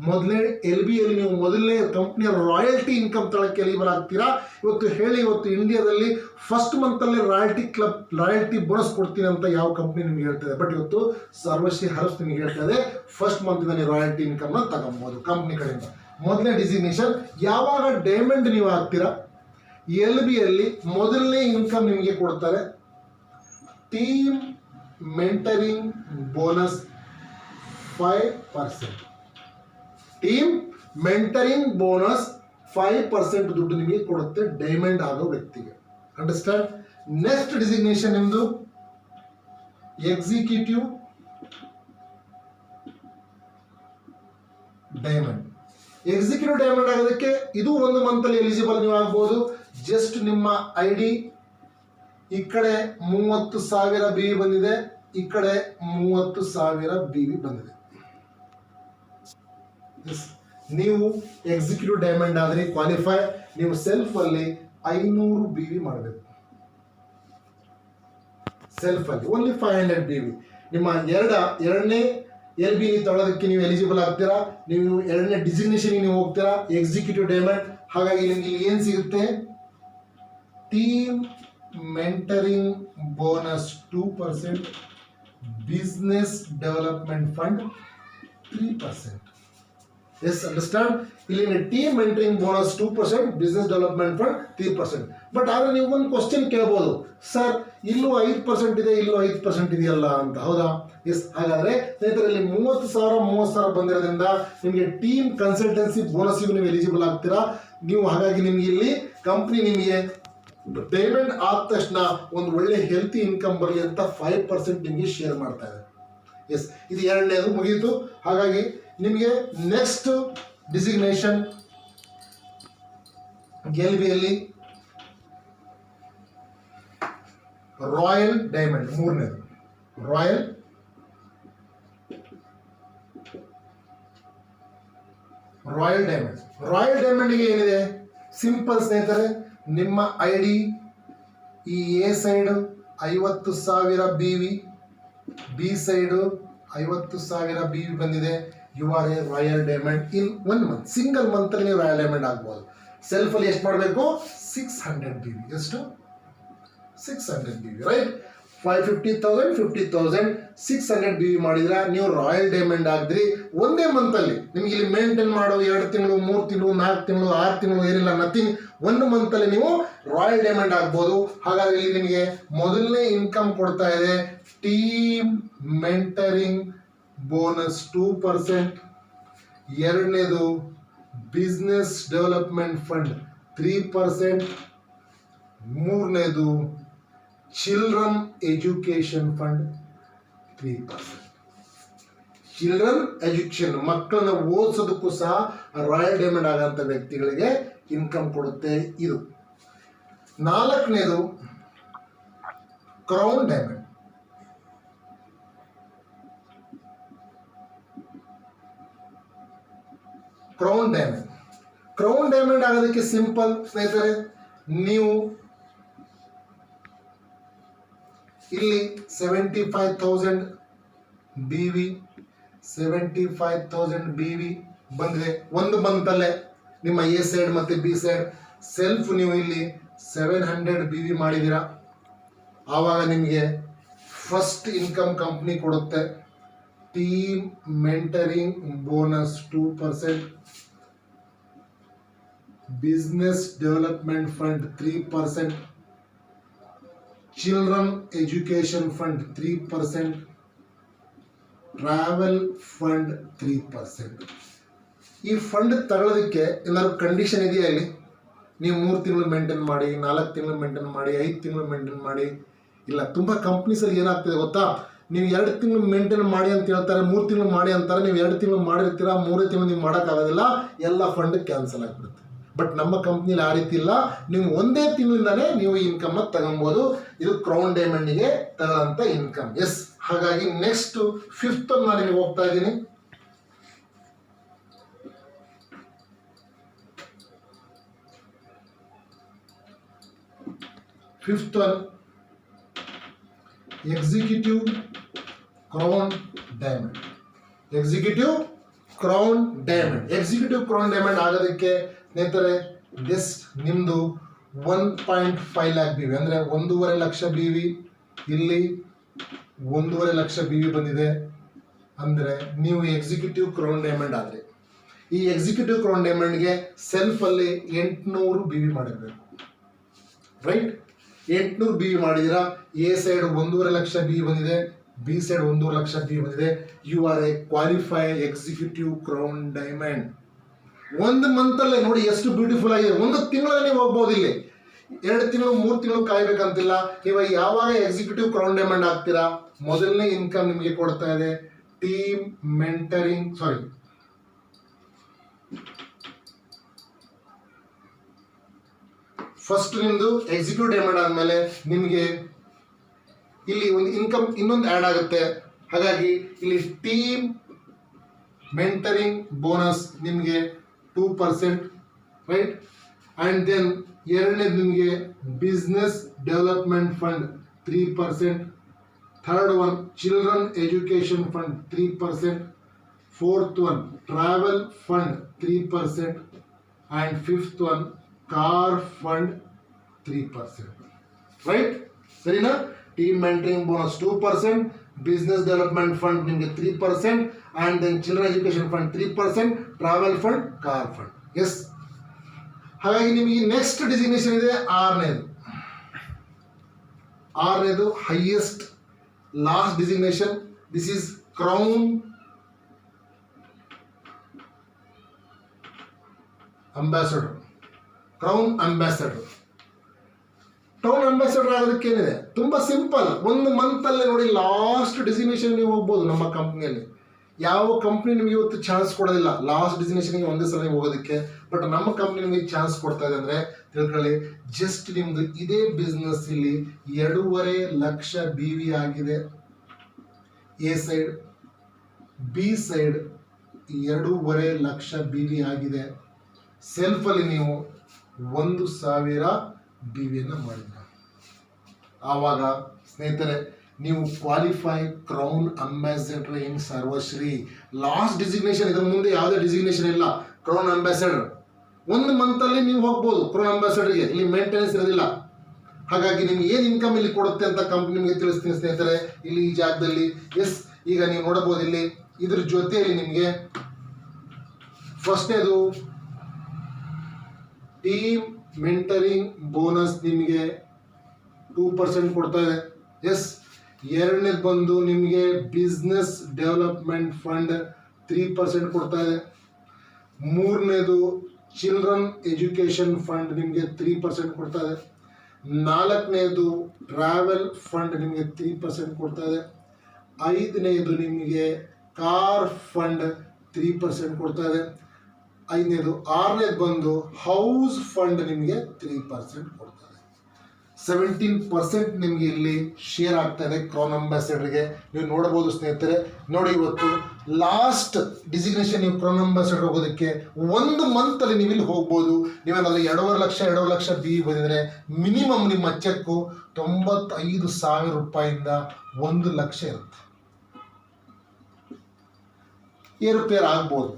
ಮೊದಲನೇ LBಯಲ್ಲಿ ನೀವು ಮೊದಲನೇ ಕಂಪ್ನಿಯ ರಾಯಲ್ಟಿ ಇನ್ಕಮ್ ತಳಕ್ಕೆ ಎಲಿಬಲ್ ಆಗ್ತೀರಾ. ಇವತ್ತು ಇಂಡಿಯಾದಲ್ಲಿ ಫಸ್ಟ್ ಮಂತಲ್ಲೇ ರಾಯಲ್ಟಿ ಬೋನಸ್ ಕೊಡ್ತೀನಿ ಅಂತ ಯಾವ ಕಂಪ್ನಿ ನಿಮ್ಗೆ ಹೇಳ್ತದೆ? ಬಟ್ ಇವತ್ತು ಸರ್ವಶ್ರೀ ಹರ್ಸ್ ನಿಮ್ಗೆ ಹೇಳ್ತದೆ, ಫಸ್ಟ್ ಮಂತ್ ನೀವು ರಾಯಲ್ಟಿ ಇನ್ಕಮ್ನ ತಗೊಬೋದು ಕಂಪ್ನಿ ಕಡೆಯಿಂದ. ಮೊದಲನೇ ಡಿಸಿಗ್ನೇಷನ್. ಯಾವಾಗ ಡೈಮಂಡ್ ನೀವು ಆಗ್ತೀರಾ, LBಯಲ್ಲಿ ಮೊದಲನೇ ಇನ್ಕಮ್ ನಿಮಗೆ ಕೊಡ್ತಾರೆ team mentoring bonus 5%. Team mentoring bonus 5% ದುಡ್ಡು ನಿಮಗೆ ಕೊಡುತ್ತೆ ಡೈಮಂಡ್ ಆಗೋ ವ್ಯಕ್ತಿಗೆ. ಅಂಡರ್ಸ್ಟ್ಯಾಂಡ್? ನೆಕ್ಸ್ಟ್ ಡಿಸಿಗ್ನೇಷನ್ ನಿಮ್ದು ಎಕ್ಸಿಕ್ಯೂಟಿವ್ ಡೈಮಂಡ್. ಎಕ್ಸಿಕ್ಯೂಟಿವ್ ಡೈಮಂಡ್ ಆಗೋದಕ್ಕೆ ಇದು 1 ಮಂತಲ್ಲಿ ಎಲಿಜಿಬಲ್ ನೀವು ಆಗ್ಬೋದು. ಜಸ್ಟ್ ನಿಮ್ಮ ಐಡಿ ಈ ಕಡೆ 30,000 ಬಿ ವಿ ಬಂದಿದೆ, ಈ ಕಡೆ 30,000 ಬಿ ವಿ ಬಂದಿದೆ. ನೀವು ಎಕ್ಸಿಕ್ಯೂಟಿವ್ ಡೈಮಂಡ್ ಆದರೆ ಕ್ವಾಲಿಫೈ. ನೀವು ಸೆಲ್ಫ್ ಅಲ್ಲಿ 500 ಬಿ ವಿ ಮಾಡಬೇಕು. ಸೆಲ್ಫ್ ಅಲ್ಲಿ ಓನ್ಲಿ 500 ಬಿ ವಿ. ನಿಮ್ಮ ಎರಡನೇ LB ತೊಗೊಳೋದಕ್ಕೆ ನೀವು ಎಲಿಜಿಬಲ್ ಆಗ್ತೀರಾ. ನೀವು 2ನೇ ಡಿಸಿಗ್ನೇಷನ್ ನೀವು ಹೋಗ್ತೀರಾ, ಎಕ್ಸಿಕ್ಯೂಟಿವ್ ಡೈಮಂಡ್. ಹಾಗಾಗಿ ನಿಮಗೆ ಇಲ್ಲಿ ಏನು ಸಿಗುತ್ತೆ? Team mentoring bonus 2%, business development fund 3%. Yes, understand? ಇಲ್ಲಿ team mentoring bonus 2%, business development fund 3%. But ಆದರೆ ನೀವು ಒಂದು ಕ್ವಶನ್ ಕೇಳ್ಬೋದು, ಸರ್ ಇಲ್ಲೂ 5% ಇದೆ, ಇಲ್ಲೂ 5% ಇದೆಯಲ್ಲ ಅಂತ. ಹೌದಾ? ಎಸ್. ಹಾಗಾದರೆ ಸ್ನೇಹಿತರೆ, ಇಲ್ಲಿ 30,000 ಬಂದಿರೋದ್ರಿಂದ ನಿಮಗೆ ಟೀಮ್ ಕನ್ಸಲ್ಟೆನ್ಸಿ ಬೋನಸ್ಸಿಗೂ ನೀವು ಎಲಿಜಿಬಲ್ ಆಗ್ತೀರಾ ನೀವು. ಹಾಗಾಗಿ ನಿಮಗೆ ಇಲ್ಲಿ ಕಂಪ್ನಿ ನಿಮಗೆ ಡೈಮಂಡ್ ಆದ ತಕ್ಷಣ ಒಂದು ಒಳ್ಳೆ ಹೆಲ್ತಿ ಇನ್ಕಮ್ ಬರಲಿ ಅಂತ 5% ನಿಮಗೆ ಶೇರ್ ಮಾಡ್ತಾ ಇದೆ. ಎಸ್, ಇದು 2ನೇದು ಮುಗೀತು. ಹಾಗಾಗಿ ನಿಮಗೆ ನೆಕ್ಸ್ಟ್ ಡಿಸಿಗ್ನೇಷನ್ LBಯಲ್ಲಿ ರಾಯಲ್ ಡೈಮಂಡ್, 3ನೇದು ರಾಯಲ್ ರಾಯಲ್ ಡೈಮಂಡ್. ರಾಯಲ್ ಡೈಮಂಡ್ಗೆ ಏನಿದೆ ಸಿಂಪಲ್ ಸ್ನೇಹಿತರೆ, ನಿಮ್ಮ ಐ ಡಿ ಈ A side 50,000 BV, B side 50,000 BV ಬಂದಿದೆ. You are a royal diamond in 1 month. Single ಮಂತಲ್ಲಿ ನೀವು ರಾಯಲ್ ಡೈಮಂಡ್ ಆಗ್ಬೋದು. ಸೆಲ್ಫಲ್ಲಿ ಎಷ್ಟು ಮಾಡಬೇಕು? 600 BV. ಎಷ್ಟು? 600 BV, ರೈಟ್? 550,000 50,000 600 BV ಮಾಡಿದ್ರೆ ನೀವು ರಾಯಲ್ ಡೈಮಂಡ್ ಆಗಿದ್ರಿ ಒಂದೇ ಮಂತಲ್ಲಿ. ನಿಮ್ಗೆ ಇಲ್ಲಿ ಮೇಂಟೈನ್ ಮಾಡೋ 2 ತಿಂಗಳು 3 ತಿಂಗಳು 4 ತಿಂಗಳು 6 ತಿಂಗಳು ಏನಿಲ್ಲ, ನಥಿಂಗ್. 1 ಮಂತಲ್ಲಿ ನೀವು ರಾಯಲ್ ಡೈಮಂಡ್ ಆಗ್ಬೋದು. ಹಾಗಾದ್ರೆ ಇಲ್ಲಿ ನಿಮಗೆ ಮೊದಲನೇ ಇನ್ಕಮ್ ಕೊಡ್ತಾ ಇದೆ ಟೀಮ್ ಮೆಂಟರಿಂಗ್ ಬೋನಸ್ 2%, ಎರಡನೇದು ಬಿಸ್ನೆಸ್ ಡೆವಲಪ್ಮೆಂಟ್ ಫಂಡ್ 3%, ಮೂರನೇದು children education fund 3%. Children education, ಮಕ್ಕಳನ್ನ ಓದಿಸೋದಕ್ಕೂ ಸಹ ರಾಯಲ್ ಡೈಮಂಡ್ ಆಗಂತ ವ್ಯಕ್ತಿಗಳಿಗೆ ಇನ್ಕಮ್ ಕೊಡುತ್ತೆ ಇದು. ನಾಲ್ಕನೇದು ಕ್ರೌನ್ ಡೈಮಂಡ್. ಕ್ರೌನ್ ಡೈಮಂಡ್ ಆಗೋದಕ್ಕೆ ಸಿಂಪಲ್ ಸ್ನೇಹಿತರೆ, ನೀವು ಇಲ್ಲಿ 75,000 BV ಬಂದ್ರೆ 1 ಮಂತಲ್ಲೇ ನಿಮ್ಮ ಎ ಸೈಡ್ ಮತ್ತೆ ಬಿ ಸೈಡ್ ಸೆಲ್ಫ್ ನೀವು ಇಲ್ಲಿ 700 BV ಮಾಡಿದ್ದೀರಾ. ಆವಾಗ ನಿಮಗೆ ಫಸ್ಟ್ ಇನ್ಕಮ್ ಕಂಪ್ನಿ ಕೊಡುತ್ತೆ team mentoring bonus 2%, business development fund 3%, children education fund 3%, travel fund 3%. ಈ ಫಂಡ್ ತಗೊಳ್ಳೋದಕ್ಕೆ ಎಲ್ಲರೂ ಕಂಡೀಷನ್ ಇದೆಯಾ? ಇಲ್ಲಿ ನೀವು 3 ತಿಂಗಳು ಮೇಂಟೈನ್ ಮಾಡಿ, 4 ತಿಂಗಳು ಮೇಂಟೈನ್ ಮಾಡಿ, 5 ತಿಂಗಳು ಮೇಂಟೈನ್ ಮಾಡಿ. ಇಲ್ಲ, ತುಂಬ ಕಂಪ್ನೀಸಲ್ಲಿ ಏನಾಗ್ತಿದೆ ಗೊತ್ತಾ, ನೀವು 2 ತಿಂಗಳು ಮೇಂಟೈನ್ ಮಾಡಿ ಅಂತ ಹೇಳ್ತಾರೆ, 3 ತಿಂಗಳು ಮಾಡಿ ಅಂತಾರೆ. ನೀವು 2 ತಿಂಗಳು ಮಾಡಿರ್ತೀರಾ, 3 ತಿಂಗಳು ನೀವು ಮಾಡೋಕ್ಕಾಗೋದಿಲ್ಲ, ಎಲ್ಲ ಫಂಡ್ ಕ್ಯಾನ್ಸಲ್ ಆಗಿಬಿಡುತ್ತೆ. ಬಟ್ ನಮ್ಮ ಕಂಪ್ನಿಲಿ ಆ ರೀತಿ ಇಲ್ಲ. ನೀವು 1 ತಿಂಗಳಿಂದಾನೇ ನೀವು ಇನ್ಕಮ್ ತಗೊಬೋದು. ಇದು ಕ್ರೌನ್ ಡೈಮಂಡ್ಗೆ ತಗೊಳ್ಳೋಂಥ ಇನ್ಕಮ್. ಎಸ್, ಹಾಗಾಗಿ ನೆಕ್ಸ್ಟ್ 5th ನಾನು ನಿಮಗೆ ಹೋಗ್ತಾ ಇದ್ದೀನಿ. Fifth one executive crown diamond. Executive crown diamond ಆಗೋದಕ್ಕೆ ಸ್ನೇಹಿತರೆ ಜಸ್ಟ್ ನಿಮ್ಮದು 1.5 lakh BV ಅಂದರೆ 1.5 ಲಕ್ಷ BV. ಇಲ್ಲಿ 1.5 ಲಕ್ಷ BV ಬಂದಿದೆ ಅಂದರೆ ನೀವು ಎಕ್ಸಿಕ್ಯೂಟಿವ್ ಕ್ರೌನ್ ಡೈಮಂಡ್ ಆದರೆ, ಈ ಎಕ್ಸಿಕ್ಯೂಟಿವ್ ಕ್ರೌನ್ ಡೈಮಂಡ್ಗೆ ಸೆಲ್ಫಲ್ಲಿ 800 BV ಮಾಡಿರಬೇಕು, ರೈಟ್? 800 BV ಮಾಡಿದಿರಾ. ಎ ಸೈಡ್ 1.5 ಲಕ್ಷ BV ಬಂದಿದೆ, ಬಿ ಸೈಡ್ 1.5 ಲಕ್ಷ BV ಬಂದಿದೆ. You are a qualified executive crown diamond. 1 ಮಂತಲ್ಲೇ ನೋಡಿ ಎಷ್ಟು ಬ್ಯೂಟಿಫುಲ್ ಆಗಿದೆ. 1 ತಿಂಗಳಲ್ಲಿ ನೀವು ಹೋಗ್ಬೋದು. ಇಲ್ಲಿ 2 ತಿಂಗಳು 3 ತಿಂಗಳು ಕಾಯ್ಬೇಕಂತಿಲ್ಲ. ನೀವು ಯಾವಾಗ ಎಕ್ಸಿಕ್ಯೂಟಿವ್ ಕ್ರೌನ್ ಡೈಮಂಡ್ ಆಗ್ತೀರಾ, ಮೊದಲನೇ ಇನ್ಕಮ್ ನಿಮಗೆ ಕೊಡ್ತಾ ಇದೆ ಟೀಮ್ ಮೆಂಟರಿಂಗ್, ಫಸ್ಟ್ ನಿಮ್ದು ಎಕ್ಸಿಕ್ಯೂಟಿವ್ ಡೈಮಂಡ್ ಆದಮೇಲೆ ನಿಮಗೆ ಇಲ್ಲಿ ಒಂದು ಇನ್ಕಮ್ ಇನ್ನೊಂದು ಆ್ಯಡ್ ಆಗುತ್ತೆ. ಹಾಗಾಗಿ ಇಲ್ಲಿ ಟೀಮ್ ಮೆಂಟರಿಂಗ್ ಬೋನಸ್ ನಿಮಗೆ 2%, ರೈಟ್? ಆ್ಯಂಡ್ ದೆನ್ ಎರಡನೇದು ನಿಮಗೆ business development fund 3%, third one children education fund 3%, fourth one travel fund 3%, and fifth one car fund 3%, right? ಸರಿನಾ? Team mentoring bonus 2%, business development fund ನಿಮಗೆ 3%, and then children education fund 3%, travel fund, car fund. Yes, ಹಾಗಾಗಿ ನಿಮಗೆ ನೆಕ್ಸ್ಟ್ ಡಿಸಿಗ್ನೇಷನ್ ಇದೆ ಆರನೇದು highest last designation. This is crown ambassador. Crown ambassador ಆಗೋದಕ್ಕೆ ಏನಿದೆ, ತುಂಬ ಸಿಂಪಲ್. 1 ಮಂತಲ್ಲೇ ನೋಡಿ ಲಾಸ್ಟ್ ಡೆಸಿಗ್ನೇಷನ್ ನೀವು ಹೋಗ್ಬೋದು. ನಮ್ಮ ಕಂಪ್ನಿಯಲ್ಲಿ ಯಾವ ಕಂಪ್ನಿ ನಿಮಗೆ ಇವತ್ತು ಚಾನ್ಸ್ ಕೊಡೋದಿಲ್ಲ ಲಾಸ್ಟ್ ಡೆಸಿಗ್ನೇಷನ್ಗೆ ಒಂದೇ ಸಲ ಹೋಗೋದಕ್ಕೆ. ಬಟ್ ನಮ್ಮ ಕಂಪ್ನಿ ನಿಮಗೆ ಚಾನ್ಸ್ ಕೊಡ್ತಾ ಇದೆ ಅಂದರೆ ತಿಳ್ಕೊಳ್ಳಿ. ಜಸ್ಟ್ ನಿಮ್ಮದು ಇದೇ ಬಿಸ್ನೆಸ್ ಇಲ್ಲಿ 2.5 ಲಕ್ಷ BV ಆಗಿದೆ A side, B side 2.5 lakh BV ಆಗಿದೆ. ಸೆಲ್ಫಲ್ಲಿ ನೀವು 1,000 BVಯನ್ನು ಮಾಡಿದ್ರ. ಆವಾಗ ಸ್ನೇಹಿತರೆ ನೀವು ಕ್ವಾಲಿಫೈ ಕ್ರೌನ್ ಅಂಬಾಸಿಡರ್ ಇನ್ ಸರ್ವಶ್ರೀ. ಲಾಸ್ಟ್ ಡಿಸಿಗ್ನೇಷನ್, ಇದರ ಮುಂದೆ ಯಾವುದೇ ಡಿಸಿಗ್ನೇಷನ್ ಇಲ್ಲ. ಕ್ರೌನ್ ಅಂಬಾಸಿಡರ್ 1 ಮಂತಲ್ಲಿ ನೀವು ಹೋಗ್ಬೋದು ಕ್ರೌನ್ ಅಂಬಾಸಿಡರ್ಗೆ. ಇಲ್ಲಿ ಮೇಂಟೆನೆನ್ಸ್ ಇರೋದಿಲ್ಲ. ಹಾಗಾಗಿ ನಿಮ್ಗೆ ಏನು ಇನ್ಕಮ್ ಇಲ್ಲಿ ಕೊಡುತ್ತೆ ಅಂತ ಕಂಪ್ನಿ ನಿಮಗೆ ತಿಳಿಸ್ತೀನಿ ಸ್ನೇಹಿತರೆ. ಇಲ್ಲಿ ಈ ಜಾಗದಲ್ಲಿ ಎಸ್, ಈಗ ನೀವು ನೋಡಬಹುದು ಇಲ್ಲಿ ಇದ್ರ ಜೊತೆಯಲ್ಲಿ ನಿಮಗೆ ಫಸ್ಟ್ನೇದು ಟೀಮ್ ಮೆಂಟರಿಂಗ್ ಬೋನಸ್ ನಿಮಗೆ 2% ಕೊಡ್ತಾ ಇದೆ. ಎಸ್, ಎರಡನೇದು ಬಂದು ನಿಮಗೆ ಬಿಸ್ನೆಸ್ ಡೆವಲಪ್ಮೆಂಟ್ ಫಂಡ್ 3% ಕೊಡ್ತಾ ಇದೆ. ಮೂರನೇದು ಚಿಲ್ಡ್ರನ್ ಎಜುಕೇಷನ್ ಫಂಡ್ ನಿಮಗೆ 3% ಕೊಡ್ತಾ ಇದೆ. ನಾಲ್ಕನೇದು ಟ್ರಾವೆಲ್ ಫಂಡ್ ನಿಮಗೆ 3% ಕೊಡ್ತಾ ಇದೆ. ಐದನೇದು ನಿಮಗೆ ಕಾರ್ ಫಂಡ್ 3% ಕೊಡ್ತಾ ಇದೆ. ಆರನೇದು ಬಂದು ಹೌಸ್ ಫಂಡ್ ನಿಮಗೆ 3% ಕೊಡ್ತಾ ಇದೆ. 17% ನಿಮಗೆ ಇಲ್ಲಿ ಶೇರ್ ಆಗ್ತಾ ಇದೆ ಕ್ರೌನ್ ಅಂಬಾಸಿಡರ್ಗೆ. ನೀವು ನೋಡಬಹುದು ಸ್ನೇಹಿತರೆ. ನೋಡಿ, ಇವತ್ತು ಲಾಸ್ಟ್ ಡಿಸಿಗ್ನೇಷನ್ ನೀವು ಕ್ರೌನ್ ಅಂಬಾಸಿಡರ್ ಹೋಗೋದಕ್ಕೆ 1 ಮಂತಲ್ಲಿ ನೀವು ಇಲ್ಲಿ ಹೋಗ್ಬೋದು. ನೀವೇನಾದ್ರೂ 2.5 ಲಕ್ಷ BV ಬಂದಿದ್ರೆ ಮಿನಿಮಮ್ ನಿಮ್ಮ ಚೆಕ್ಕು 95,000 ರೂಪಾಯಿಂದ 1 ಲಕ್ಷ ಇರುತ್ತೆ. ಏರುಪೇರು ಆಗ್ಬೋದು.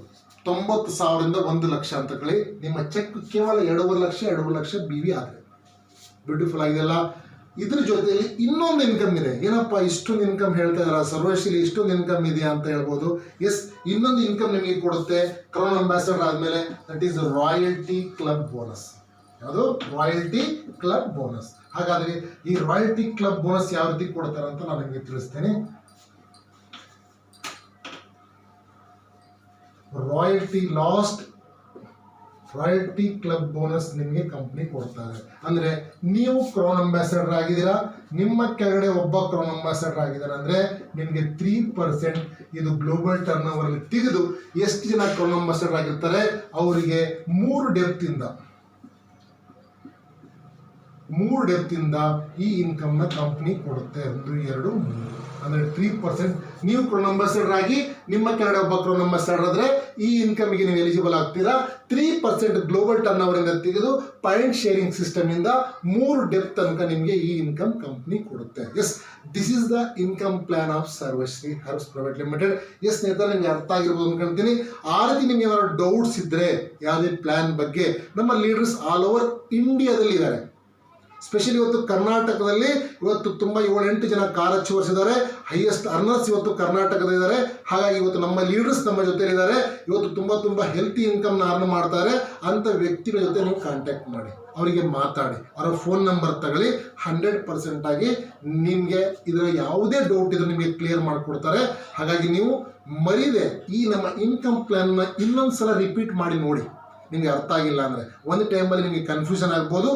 90,000ರಿಂದ 1 ಲಕ್ಷ ಅಂತ ಹೇಳಿ ನಿಮ್ಮ ಚೆಕ್ ಕೇವಲ 2.5 ಲಕ್ಷ BV ಆದರೆ ಬ್ಯೂಟಿಫುಲ್ ಆಗಿದೆಲ್ಲ. ಇದ್ರ ಜೊತೆಯಲ್ಲಿ ಇನ್ನೊಂದು ಇನ್ಕಮ್ ಇದೆ. ಏನಪ್ಪ ಇಷ್ಟೊಂದು ಇನ್ಕಮ್ ಹೇಳ್ತಾ ಇದಾರ, ಸರ್ವಶ್ರೀಲಿ ಇಷ್ಟೊಂದು ಇನ್ಕಮ್ ಇದೆಯಾ ಅಂತ ಹೇಳ್ಬೋದು. ಎಸ್, ಇನ್ನೊಂದು ಇನ್ಕಮ್ ನಿಮಗೆ ಕೊಡುತ್ತೆ ಕ್ರೌನ್ ಅಂಬಾಸಿಡರ್ ಆದಮೇಲೆ. That is royalty club bonus. ಯಾವುದು? Royalty club bonus. ಹಾಗಾದರೆ ಈ ರಾಯಲ್ಟಿ ಕ್ಲಬ್ ಬೋನಸ್ ಯಾವ ರೀತಿ ಕೊಡ್ತಾರೆ ಅಂತ ನಾನು ನಿಮಗೆ ತಿಳಿಸ್ತೇನೆ. ರಾಯಲ್ಟಿ ಕ್ಲಬ್ ಬೋನಸ್ ನಿಮಗೆ ಕಂಪ್ನಿ ಕೊಡ್ತಾರೆ. ಅಂದರೆ ನೀವು ಕ್ರೌನ್ ಅಂಬಾಸಿಡರ್ ಆಗಿದ್ದೀರಾ, ನಿಮ್ಮ ಕೆಳಗಡೆ ಒಬ್ಬ ಕ್ರೌನ್ ಅಂಬಾಸಿಡರ್ ಆಗಿದ್ದಾರೆ ಅಂದರೆ ನಿಮಗೆ 3% ಇದು ಗ್ಲೋಬಲ್ ಟರ್ನ್ ಓವರ್ ಅಲ್ಲಿ ತೆಗೆದು ಎಷ್ಟು ಜನ ಕ್ರೌನ್ ಅಂಬಾಸಿಡರ್ ಆಗಿರ್ತಾರೆ ಅವರಿಗೆ 3 ಡೆಪ್ತಿಂದ ಈ ಇನ್ಕಮ್ನ ಕಂಪ್ನಿ ಕೊಡುತ್ತೆ. 1, 2, 3 ಅಂದರೆ 3%. ನೀವು ಕ್ರೌನ್ ಅಂಬಾಸಿಡರ್ ಆಗಿ ನಿಮ್ಮ ಕೆಳಗಡೆ ಒಬ್ಬ ಕ್ರೌನ್ ಅಂಬಾಸಿಡರ್ ಆದರೆ ಈ ಇನ್ಕಮ್ಗೆ ನೀವು ಎಲಿಜಿಬಲ್ ಆಗ್ತೀರಾ. 3% ಗ್ಲೋಬಲ್ ಟರ್ನ್ ಓವರಿಂದ ತೆಗೆದು ಪಾಯಿಂಟ್ ಶೇರಿಂಗ್ ಸಿಸ್ಟಮ್ ಇಂದ 3 ಡೆಪ್ತ್ ತನಕ ನಿಮಗೆ ಈ ಇನ್ಕಮ್ ಕಂಪ್ನಿ ಕೊಡುತ್ತೆ. Yes, this is the income plan of Sarvashree herbs private limited. Yes ಸ್ನೇಹಿತರೆ, ನಿಮ್ಗೆ ಅರ್ಥ ಆಗಿರ್ಬೋದು ಅನ್ಕೊಂತೀನಿ. ಆ ರೀತಿ ನಿಮ್ಗೆ ಏನಾದ್ರು ಡೌಟ್ಸ್ ಇದ್ರೆ ಯಾವುದೇ ಪ್ಲಾನ್ ಬಗ್ಗೆ ನಮ್ಮ ಲೀಡರ್ಸ್ ಆಲ್ ಓವರ್ ಇಂಡಿಯಾದಲ್ಲಿ ಇದ್ದಾರೆ. ಸ್ಪೆಷಲಿ ಇವತ್ತು ಕರ್ನಾಟಕದಲ್ಲಿ ತುಂಬ 7-8 ಜನ ಕಾರ್ಯಚರಿಸಿದ್ದಾರೆ. ಹೈಯೆಸ್ಟ್ ಅರ್ನರ್ಸ್ ಇವತ್ತು ಕರ್ನಾಟಕದ ಇದ್ದಾರೆ. ಹಾಗಾಗಿ ಇವತ್ತು ನಮ್ಮ ಲೀಡರ್ಸ್ ನಮ್ಮ ಜೊತೆಲಿದ್ದಾರೆ. ಇವತ್ತು ತುಂಬ ಹೆಲ್ತಿ ಇನ್ಕಮ್ನ ಅರ್ನ್ ಮಾಡ್ತಾರೆ. ಅಂಥ ವ್ಯಕ್ತಿಗಳ ಜೊತೆ ನೀವು ಕಾಂಟ್ಯಾಕ್ಟ್ ಮಾಡಿ, ಅವರಿಗೆ ಮಾತಾಡಿ, ಅವರ ಫೋನ್ ನಂಬರ್ ತಗೊಳ್ಳಿ. 100% ಆಗಿ ನಿಮಗೆ ಇದರ ಯಾವುದೇ ಡೌಟ್ ಇದ್ರೂ ನಿಮಗೆ ಕ್ಲಿಯರ್ ಮಾಡಿಕೊಡ್ತಾರೆ. ಹಾಗಾಗಿ ನೀವು ಮರೀದೆ ಈ ನಮ್ಮ ಇನ್ಕಮ್ ಪ್ಲಾನ್ನ ಇನ್ನೊಂದ್ಸಲ ರಿಪೀಟ್ ಮಾಡಿ ನೋಡಿ. ನಿಮಗೆ ಅರ್ಥ ಆಗಿಲ್ಲ ಅಂದರೆ ಒಂದು ಟೈಮಲ್ಲಿ ನಿಮಗೆ ಕನ್ಫ್ಯೂಷನ್ ಆಗ್ಬೋದು.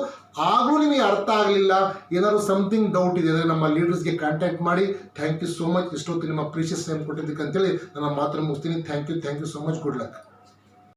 ಆಗಲೂ ನಿಮಗೆ ಅರ್ಥ ಆಗಲಿಲ್ಲ, ಏನಾದ್ರು ಸಮಥಿಂಗ್ ಡೌಟ್ ಇದೆ ಅಂದರೆ ನಮ್ಮ ಲೀಡರ್ಸ್ಗೆ ಕಾಂಟ್ಯಾಕ್ಟ್ ಮಾಡಿ. Thank you so much. ಇಷ್ಟೊತ್ತು ನಿಮ್ಮ ಪ್ರೀಶಿಯಸ್ ಟೈಮ್ ಕೊಟ್ಟಿದ್ದಕ್ಕೆ ಅಂತೇಳಿ ನನ್ನ ಮಾತ್ರ ಮುಗಿಸ್ತೀನಿ. Thank you so much. Good luck.